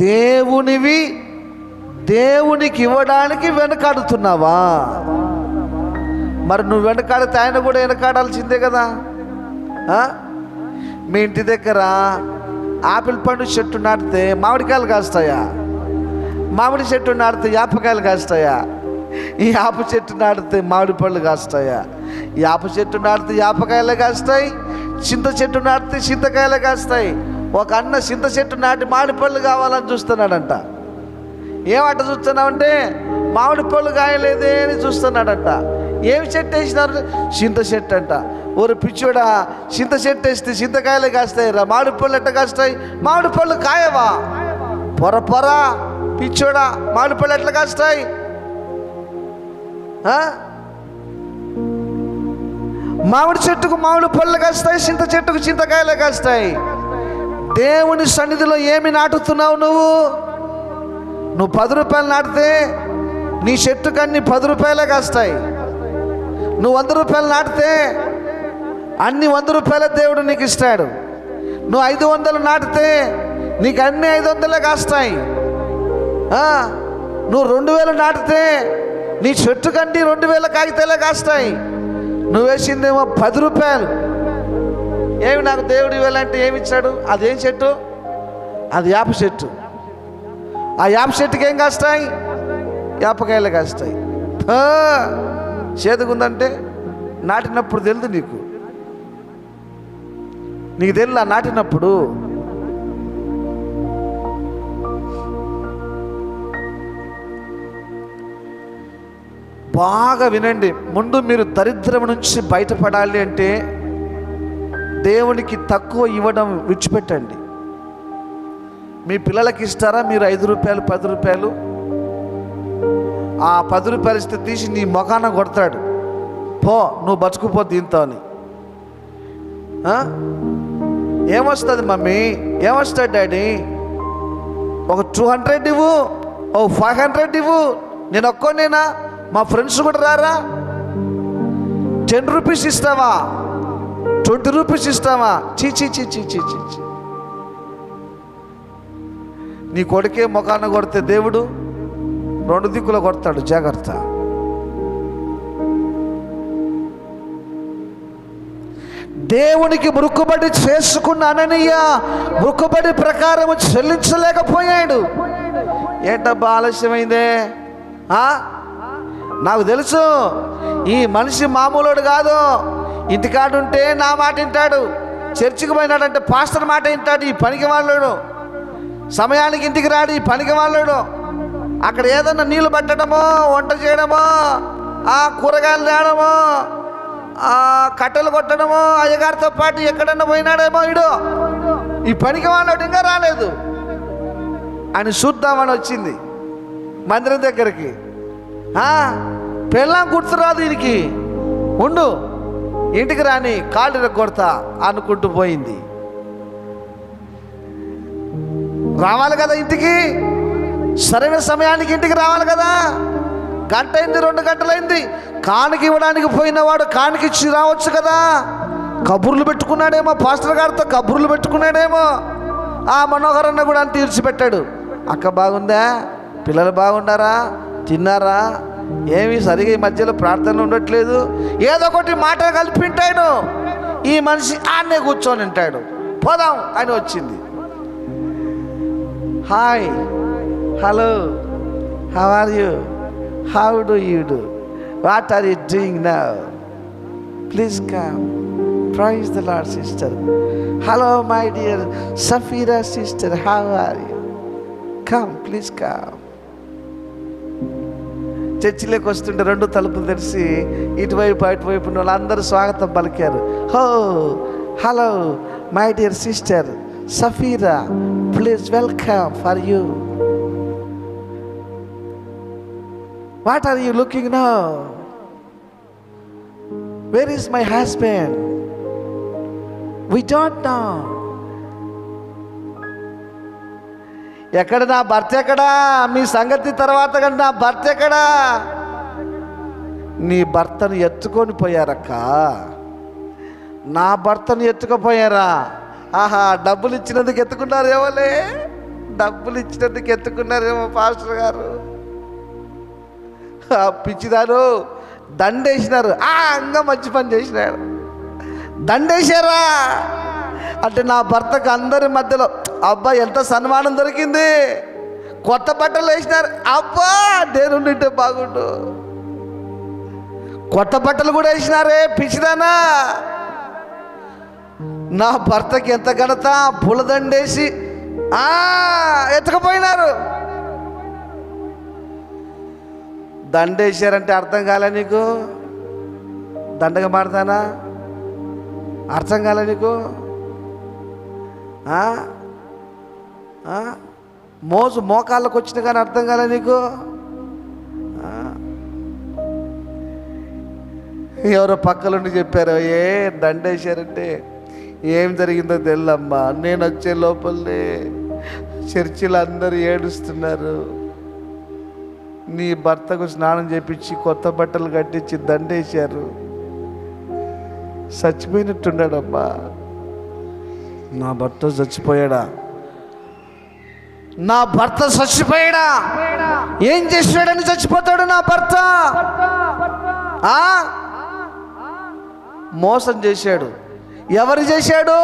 దేవునివి దేవునికి ఇవ్వడానికి వెనకాడుతున్నావా? మరి నువ్వు వెనకాడితే ఆయన కూడా వెనకాడాల్సిందే కదా. మీ ఇంటి దగ్గర ఆపిల్ పండు చెట్టు నాటితే మామిడికాయలు కాస్తాయా? మామిడి చెట్టు నాటితే యాపకాయలు కాస్తాయా? ఈ యాప చెట్టు నాటితే మామిడి పళ్ళు కాస్తాయా? యాప చెట్టు నాటితే యాపకాయలే కాస్తాయి, చింత చెట్టు నాటితే చింతకాయలే కాస్తాయి. ఒక అన్న చింత చెట్టు నాటి మామిడి పళ్ళు కావాలని చూస్తున్నాడంట. ఏమంట చూస్తున్నావంటే మామిడి పళ్ళు కాయలేదే అని చూస్తున్నాడంట. ఏమి చెట్టు వేసినారు? చింత చెట్టు అంట. ఓరు పిచ్చోడా, చింత చెట్టు వేస్తే చింతకాయలే కాస్తాయి రా, మామిడి పళ్ళు ఎట్ట కాస్తాయి? మామిడి పళ్ళు కాయవా? పొర పిచ్చోడా, మామిడి పళ్ళు ఎట్లా కాస్తాయి? మామిడి చెట్టుకు మామిడి పళ్ళు కాస్తాయి, చింత చెట్టుకు చింతకాయలే కాస్తాయి. దేవుని సన్నిధిలో ఏమి నాటుతున్నావు నువ్వు? నువ్వు 10 రూపాయలు నాటితే నీ చెట్టుకు అన్ని 10 రూపాయలే కాస్తాయి. నువ్వు 100 రూపాయలు నాటితే అన్ని 100 రూపాయల దేవుడు నీకు ఇస్తాడు. నువ్వు 500 నాటితే నీకు అన్ని 500లే కాస్తాయి. నువ్వు 2000 నాటితే నీ చెట్టు కంటే 2000 కాగితాలే కాస్తాయి. నువ్వు వేసిందేమో 10 రూపాయలు. ఏమి నాకు దేవుడు ఇవ్వాలంటే ఏమి ఇచ్చాడు? అదేం చెట్టు? అది యాప చెట్టు. ఆ యాప చెట్టుకి ఏం కాస్తాయి? యాపకాయలు కాస్తాయి. చేదుగుందంటే నాటినప్పుడు తెలుదు నీకు తెలులా నాటినప్పుడు. బాగా వినండి. ముందు మీరు దరిద్రం నుంచి బయటపడాలి అంటే దేవునికి తక్కువ ఇవ్వడం విడిచిపెట్టండి. మీ పిల్లలకి ఇస్తారా మీరు 5 రూపాయలు 10 రూపాయలు? ఆ 10 రూపాయలు ఇస్తే తీసి నీ మొఖాన కొడతాడు, పో నువ్వు బతుకుపో దీంతో అని. ఏమొస్తుంది మమ్మీ, ఏమొస్తుంది డాడీ? ఒక 200 ఇవ్వు, ఓ 500 ఇవ్వు. నేను ఒక్కోనేనా? మా ఫ్రెండ్స్ కూడా రారా? 10 రూపీస్ ఇస్తావా? 20 రూపీస్ ఇస్తావా? చీ చీ చీ చీ చీ చీ. నీ కొడుకే ముఖాన కొడితే దేవుడు 2 దిక్కులు కొడతాడు, జాగ్రత్త. దేవునికి మొక్కుబడి చేసుకున్న అననీయ మొక్కుబడి ప్రకారం చెల్లించలేకపోయాడు. ఏంటబ్బా ఆలస్యమైందే? నాకు తెలుసు ఈ మనిషి మామూలుడు కాదు. ఇంటికాడుంటే నా మాట వింటాడు, చర్చికి పోయినాడంటే పాస్టర్ మాట వింటాడు. ఈ పనికి వాళ్ళడు సమయానికి ఇంటికి రాడు, ఈ పనికి వాళ్ళడు. అక్కడ ఏదన్నా నీళ్లు పట్టడమో, వంట చేయడమో, కూరగాయలు తేడమో, కట్టెలు కొట్టడమో, అయ్యగారితో పాటు ఎక్కడన్నా పోయినాడేమో వీడు. ఈ పనికి వాళ్ళడు ఇంకా రాలేదు అని చూద్దామని వచ్చింది మందిరం దగ్గరికి. పెళ్ళాం గుర్తురాదు దీనికి, ఉండు ఇంటికి రాని కాళ్ళు కొడతా అనుకుంటూ పోయింది. రావాలి కదా ఇంటికి, సరైన సమయానికి ఇంటికి రావాలి కదా. గంట అయింది, 2 గంటలైంది. కానుక ఇవ్వడానికి పోయినవాడు కానుక ఇచ్చి రావచ్చు కదా. కబుర్లు పెట్టుకున్నాడేమో, పాస్టర్ గారితో కబుర్లు పెట్టుకున్నాడేమో. మనోహర్ అన్న కూడా అంత తీర్చిపెట్టాడు. అక్క బాగుందా, పిల్లలు బాగున్నారా, తిన్నారా, ఏమి సరిగా ఈ మధ్యలో ప్రార్థనలు ఉండట్లేదు, ఏదో ఒకటి మాట కలిపింటాడు. ఈ మనిషి ఆడనే కూర్చొని ఉంటాడు. పోదాం అని వచ్చింది. Hi, hello, how are you, how do you do, what are you doing now, please come, praise the Lord sister, hello my dear Safira sister, how are you, come please come. చర్చిలోకి వస్తుంటే 2 తలుపులు తెరిచి ఇటువైపు అటువైపు వాళ్ళందరూ స్వాగతం పలికారు. Oh, hello my dear sister Safira, please welcome for you. What are you looking now, where is my husband, we don't know. ఎక్కడ నా భర్త ఎక్కడా, మీ సంగతి తర్వాత కానీ నా భర్త ఎక్కడా? నీ భర్తను ఎత్తుకొని పోయారక్క, నా భర్తను ఎత్తుకుపోయారా? డబ్బులు ఇచ్చినందుకు ఎత్తుకున్నారేమోలే, డబ్బులు ఇచ్చినందుకు ఎత్తుకున్నారేమో పాస్టర్ గారు. ఆ పిచ్చిదారు దండేసినారు. ఇంకా మంచి పని చేసినారు. దండేశారా అంటే నా భర్తకు అందరి మధ్యలో అబ్బా ఎంత సన్మానం దొరికింది, కొత్త బట్టలు వేసినారు. అబ్బా నేనుంటే బాగుండు. కొత్త బట్టలు కూడా వేసినారే పిచ్చిదానా. నా భర్తకి ఎంత ఘనత, పులదండేసి ఎత్తుకుపోయినారు. దండేశారంటే అర్థం కాలే నీకు? దండగా మాడతానా? అర్థం కాలే నీకు? మోజు మోకాళ్ళకు వచ్చిన కానీ అర్థం కాలే నీకు? ఎవరో పక్కలుండి చెప్పారు, దండేశారంటే ఏం జరిగిందో తెల్లమ్మా. నేను వచ్చే లోపలనే చర్చిలో అందరూ ఏడుస్తున్నారు. నీ భర్తకు స్నానం చేపించి కొత్త బట్టలు కట్టించి దండేశారు. చచ్చిపోయినట్టున్నాడమ్మా. నా భర్త చచ్చిపోయాడా? నా భర్త చచ్చిపోయాడా? ఏం చేశాడని చచ్చిపోతాడు నా భర్త? మోసం చేశాడు. ఎవరు చేశాడు?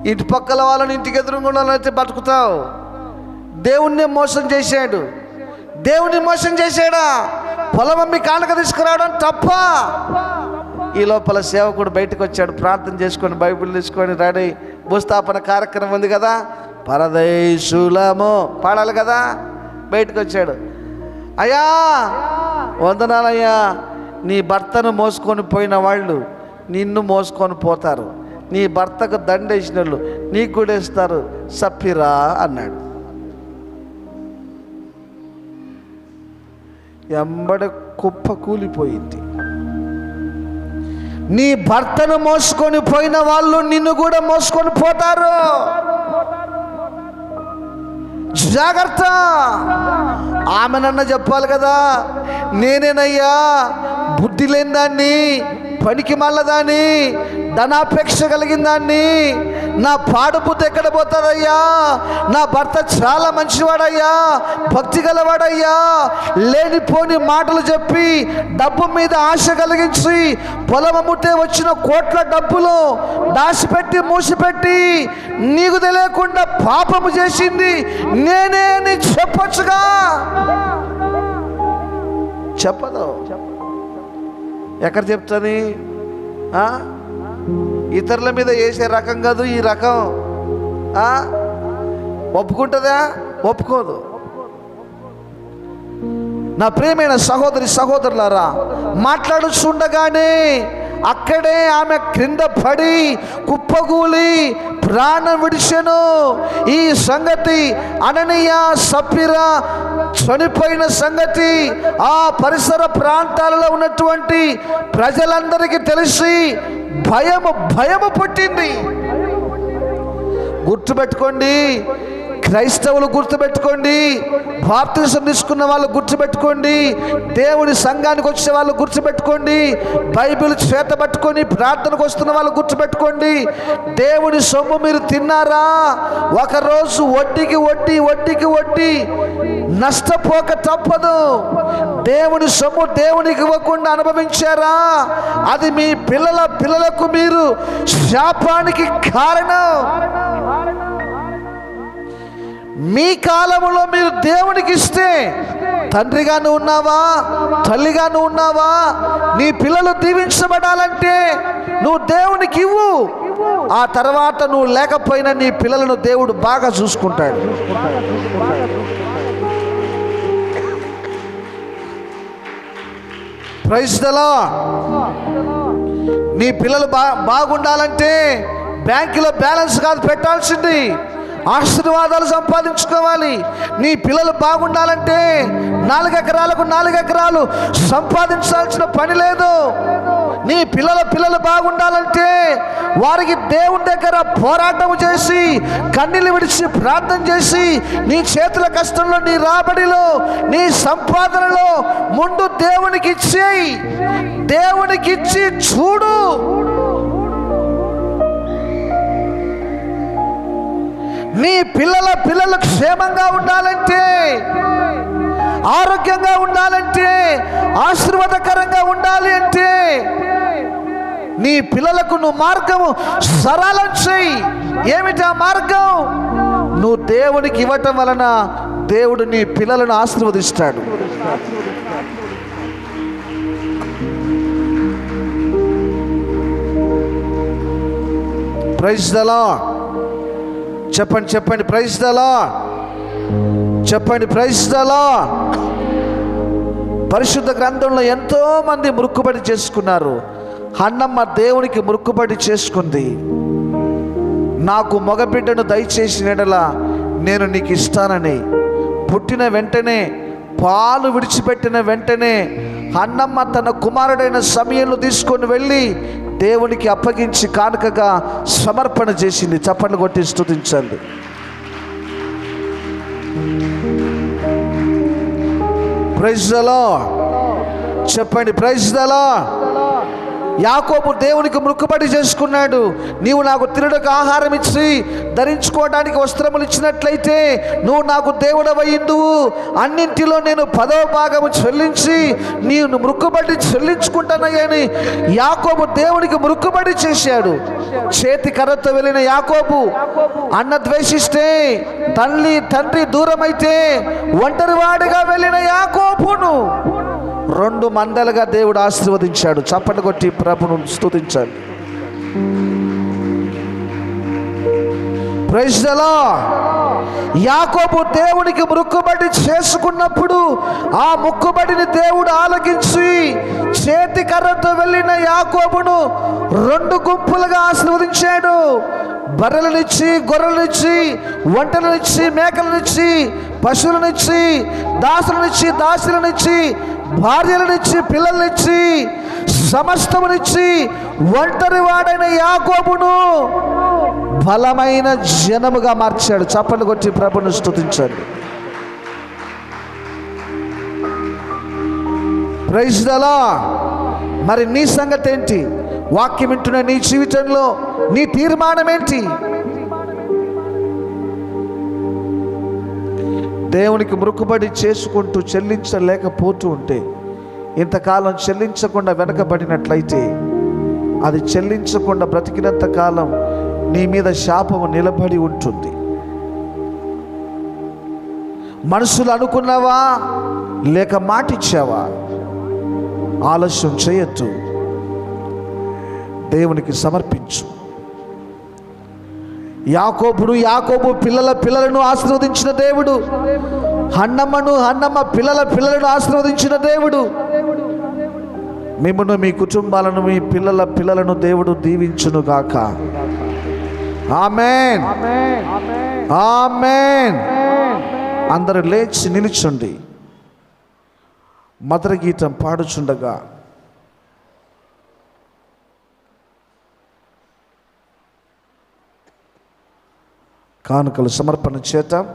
ఇంటి పక్కల వాళ్ళని ఇంటికి ఎదురుగుండాలైతే బతుకుతావు. దేవుణ్ణి మోసం చేశాడు. దేవుని మోసం చేశాడా? పొలం అమ్మి కానుక తీసుకురావడం తప్ప. ఈ లోపల సేవకుడు బయటకు వచ్చాడు, ప్రార్థన చేసుకొని బైబిల్ తీసుకొని రెడీ. భూస్థాపన కార్యక్రమం ఉంది కదా, పరదేశులము పాడాలి కదా. బయటకు వచ్చాడు. అయ్యా వందనాలయ్యా, నీ భర్తను మోసుకొని పోయిన వాళ్ళు నిన్ను మోసుకొని పోతారు. నీ భర్తకు దండేసిన వాళ్ళు నీకు కూడా ఇస్తారు, సప్పిరా అన్నాడు. ఎంబడ కుప్ప కూలిపోయింది. నీ భర్తను మోసుకొని పోయిన వాళ్ళు నిన్ను కూడా మోసుకొని పోతారు. జాగ్రత్త. ఆమెనన్నా చెప్పాలి కదా, నేనేనయ్యా బుద్ధి లేని దాన్ని, పనికి మళ్ళదాన్ని, ధనాపేక్ష కలిగిన దాన్ని. నా పాడు బుద్ధి ఎక్కడ పోతుందయ్యా? నా భర్త చాలా మంచివాడయ్యా, భక్తి గలవాడయ్యా. లేనిపోని మాటలు చెప్పి డబ్బు మీద ఆశ కలిగించి పొలం అమ్ముతే వచ్చిన కోట్ల డబ్బులు దాచిపెట్టి మూసిపెట్టి నీకు తెలియకుండా పాపము చేసింది నేనే అని చెప్పొచ్చుగా. చెప్పదు. ఎక్కడ చెప్తాని? ఇతరుల మీద వేసే రకం కాదు ఈ రకం. ఒప్పుకుంటుందా? ఒప్పుకోదు. నా ప్రియమైన సహోదరి సహోదరులారా, మాట్లాడుచుండగానే అక్కడే ఆమె క్రింద పడి కుప్పగూలి ప్రాణం విడిచెను. ఈ సంగతి అననీయ సప్పిరా చనిపోయిన సంగతి ఆ పరిసర ప్రాంతాలలో ఉన్నటువంటి ప్రజలందరికీ తెలిసి భయము పుట్టింది. గుర్తుపెట్టుకోండి, క్రైస్తవులు గుర్తుపెట్టుకోండి, బాప్తిసం తీసుకున్న వాళ్ళు గుర్తుపెట్టుకోండి, దేవుని సంఘానికి వచ్చే వాళ్ళు గుర్తుపెట్టుకోండి, బైబిల్ చేత పట్టుకొని ప్రార్థనకు వస్తున్న వాళ్ళు గుర్తుపెట్టుకోండి. దేవుని సొమ్ము మీరు తిన్నారా? ఒకరోజు వడ్డీకి వడ్డీ నష్టపోక తప్పదు. దేవుని సొమ్ము దేవునికి ఇవ్వకుండా అనుభవించారా? అది మీ పిల్లలకు మీరు శాపానికి కారణం. మీ కాలంలో మీరు దేవునికి ఇస్తే, తండ్రిగా నువ్వు ఉన్నావా, తల్లిగా నువ్వు ఉన్నావా, నీ పిల్లలు దీవించబడాలంటే నువ్వు దేవునికి ఇవ్వు. ఆ తర్వాత నువ్వు లేకపోయినా నీ పిల్లలను దేవుడు బాగా చూసుకుంటాడు. Praise the lord. నీ పిల్లలు బాగుండాలంటే బ్యాంకులో బ్యాలెన్స్ కాదు పెట్టాల్సింది, ఆశీర్వాదాలు సంపాదించుకోవాలి. నీ పిల్లలు బాగుండాలంటే 4 ఎకరాలకు 4 ఎకరాలు సంపాదించాల్సిన పని లేదు. నీ పిల్లలు బాగుండాలంటే వారికి దేవుని దగ్గర పోరాటం చేసి కన్నీళ్ళు విడిచి ప్రార్థన చేసి నీ చేతుల కష్టంలో, నీ రాబడిలో, నీ సంపాదనలో ముందు దేవునికి ఇచ్చేయి. దేవునికి ఇచ్చి చూడు. నీ పిల్లలు క్షేమంగా ఉండాలంటే ఆరోగ్యంగా ఉండాలంటే, ఆశీర్వాదకరంగా ఉండాలి అంటే నీ పిల్లలకు నువ్వు మార్గము సరళం చెయ్యి. ఏమిటి ఆ మార్గం? నువ్వు దేవునికి ఇవ్వటం వలన దేవుడు నీ పిల్లలను ఆశీర్వదిస్తాడు. Praise the lord. చెప్పండి చెప్పండి, ప్రైజ్ ద లార్డ్. చెప్పండి, ప్రైజ్ ద లార్డ్. పరిశుద్ధ గ్రంథంలో ఎంతో మంది మొక్కుబడి చేసుకున్నారు. హన్నమ్మ దేవునికి మొక్కుబడి చేసుకుంది. నాకు మగబిడ్డను దయచేసిన యెడల నేను నీకు ఇస్తానని. పుట్టిన వెంటనే, పాలు విడిచిపెట్టిన వెంటనే హన్నమ్మ తన కుమారుడైన సమయంలో తీసుకొని వెళ్ళి దేవునికి అప్పగించి కానుకగా సమర్పణ చేసింది. చప్పట్లు కొట్టి స్తుతించండి. Praise the lord. చెప్పండి, ప్రైజ్ ద లార్డ్. యాకోబు దేవునికి మొక్కుబడి చేసుకున్నాడు. నీవు నాకు తినడానికి ఆహారం ఇచ్చి ధరించుకోవడానికి వస్త్రములు ఇచ్చినట్లయితే నువ్వు నాకు దేవుడవయ్యిందువు. అన్నింటిలో నేను 10వ భాగము చెల్లించి నీవు మొక్కుబడి చెల్లించుకుంటానని యాకోబు దేవునికి మొక్కుబడి చేశాడు. చేతి కర్రతో వెళ్ళిన యాకోబు అన్న ద్వేషిస్తే, తండ్రి దూరమైతే ఒంటరివాడిగా వెళ్ళిన యాకోబును 2 మందలుగా దేవుడు ఆశీర్వదించాడు. చప్పట్లు కొట్టి ప్రభును స్తుతించాలి. Praise the lord. యాకోబు దేవునికి మొక్కుబడి చేసుకున్నప్పుడు ఆ మొక్కుబడిని దేవుడు ఆలకించి చేతి కర్రతో వెళ్ళిన యాకోబును 2 గుంపులుగా ఆశీర్వదించాడు. బర్రెలనిచ్చి, గొర్రెలనిచ్చి, ఒంటెలనిచ్చి, మేకలనిచ్చి, పశువులనిచ్చి, దాసులనిచ్చి, భార్యలనిచ్చి, పిల్లలనిచ్చి, సమస్తమునిచ్చి ఒంటరి వాడైన యాకోబును బలమైన జనముగా మార్చాడు. చప్పట్లు కొట్టి ప్రభును స్తుతించండి. Praise the lord. మరి నీ సంగతి ఏంటి? వాక్యం వింటున్న నీ జీవితంలో నీ తీర్మానం ఏంటి? దేవునికి మొక్కుబడి చేసుకుంటూ చెల్లించలేకపోతూ ఉంటే, ఇంతకాలం చెల్లించకుండా వెనకబడినట్లయితే, అది చెల్లించకుండా బ్రతికినంత కాలం నీ మీద శాపము నిలబడి ఉంటుంది. మనసులు అనుకున్నావా లేక మాటిచ్చావా? ఆలస్యం చేయొద్దు, దేవునికి సమర్పించు. యాకోబు పిల్లలను ఆశీర్వదించిన దేవుడు, హన్నమ్మ పిల్లలను ఆశీర్వదించిన దేవుడు. మిమ్మును, మీ కుటుంబాలను, మీ పిల్లలను దేవుడు దీవించును గాక. ఆమేన్, ఆమేన్. అందరూ లేచి నిలుచుండి మధుర గీతం పాడుచుండగా కానుకలు సమర్పణ చేద్దాం.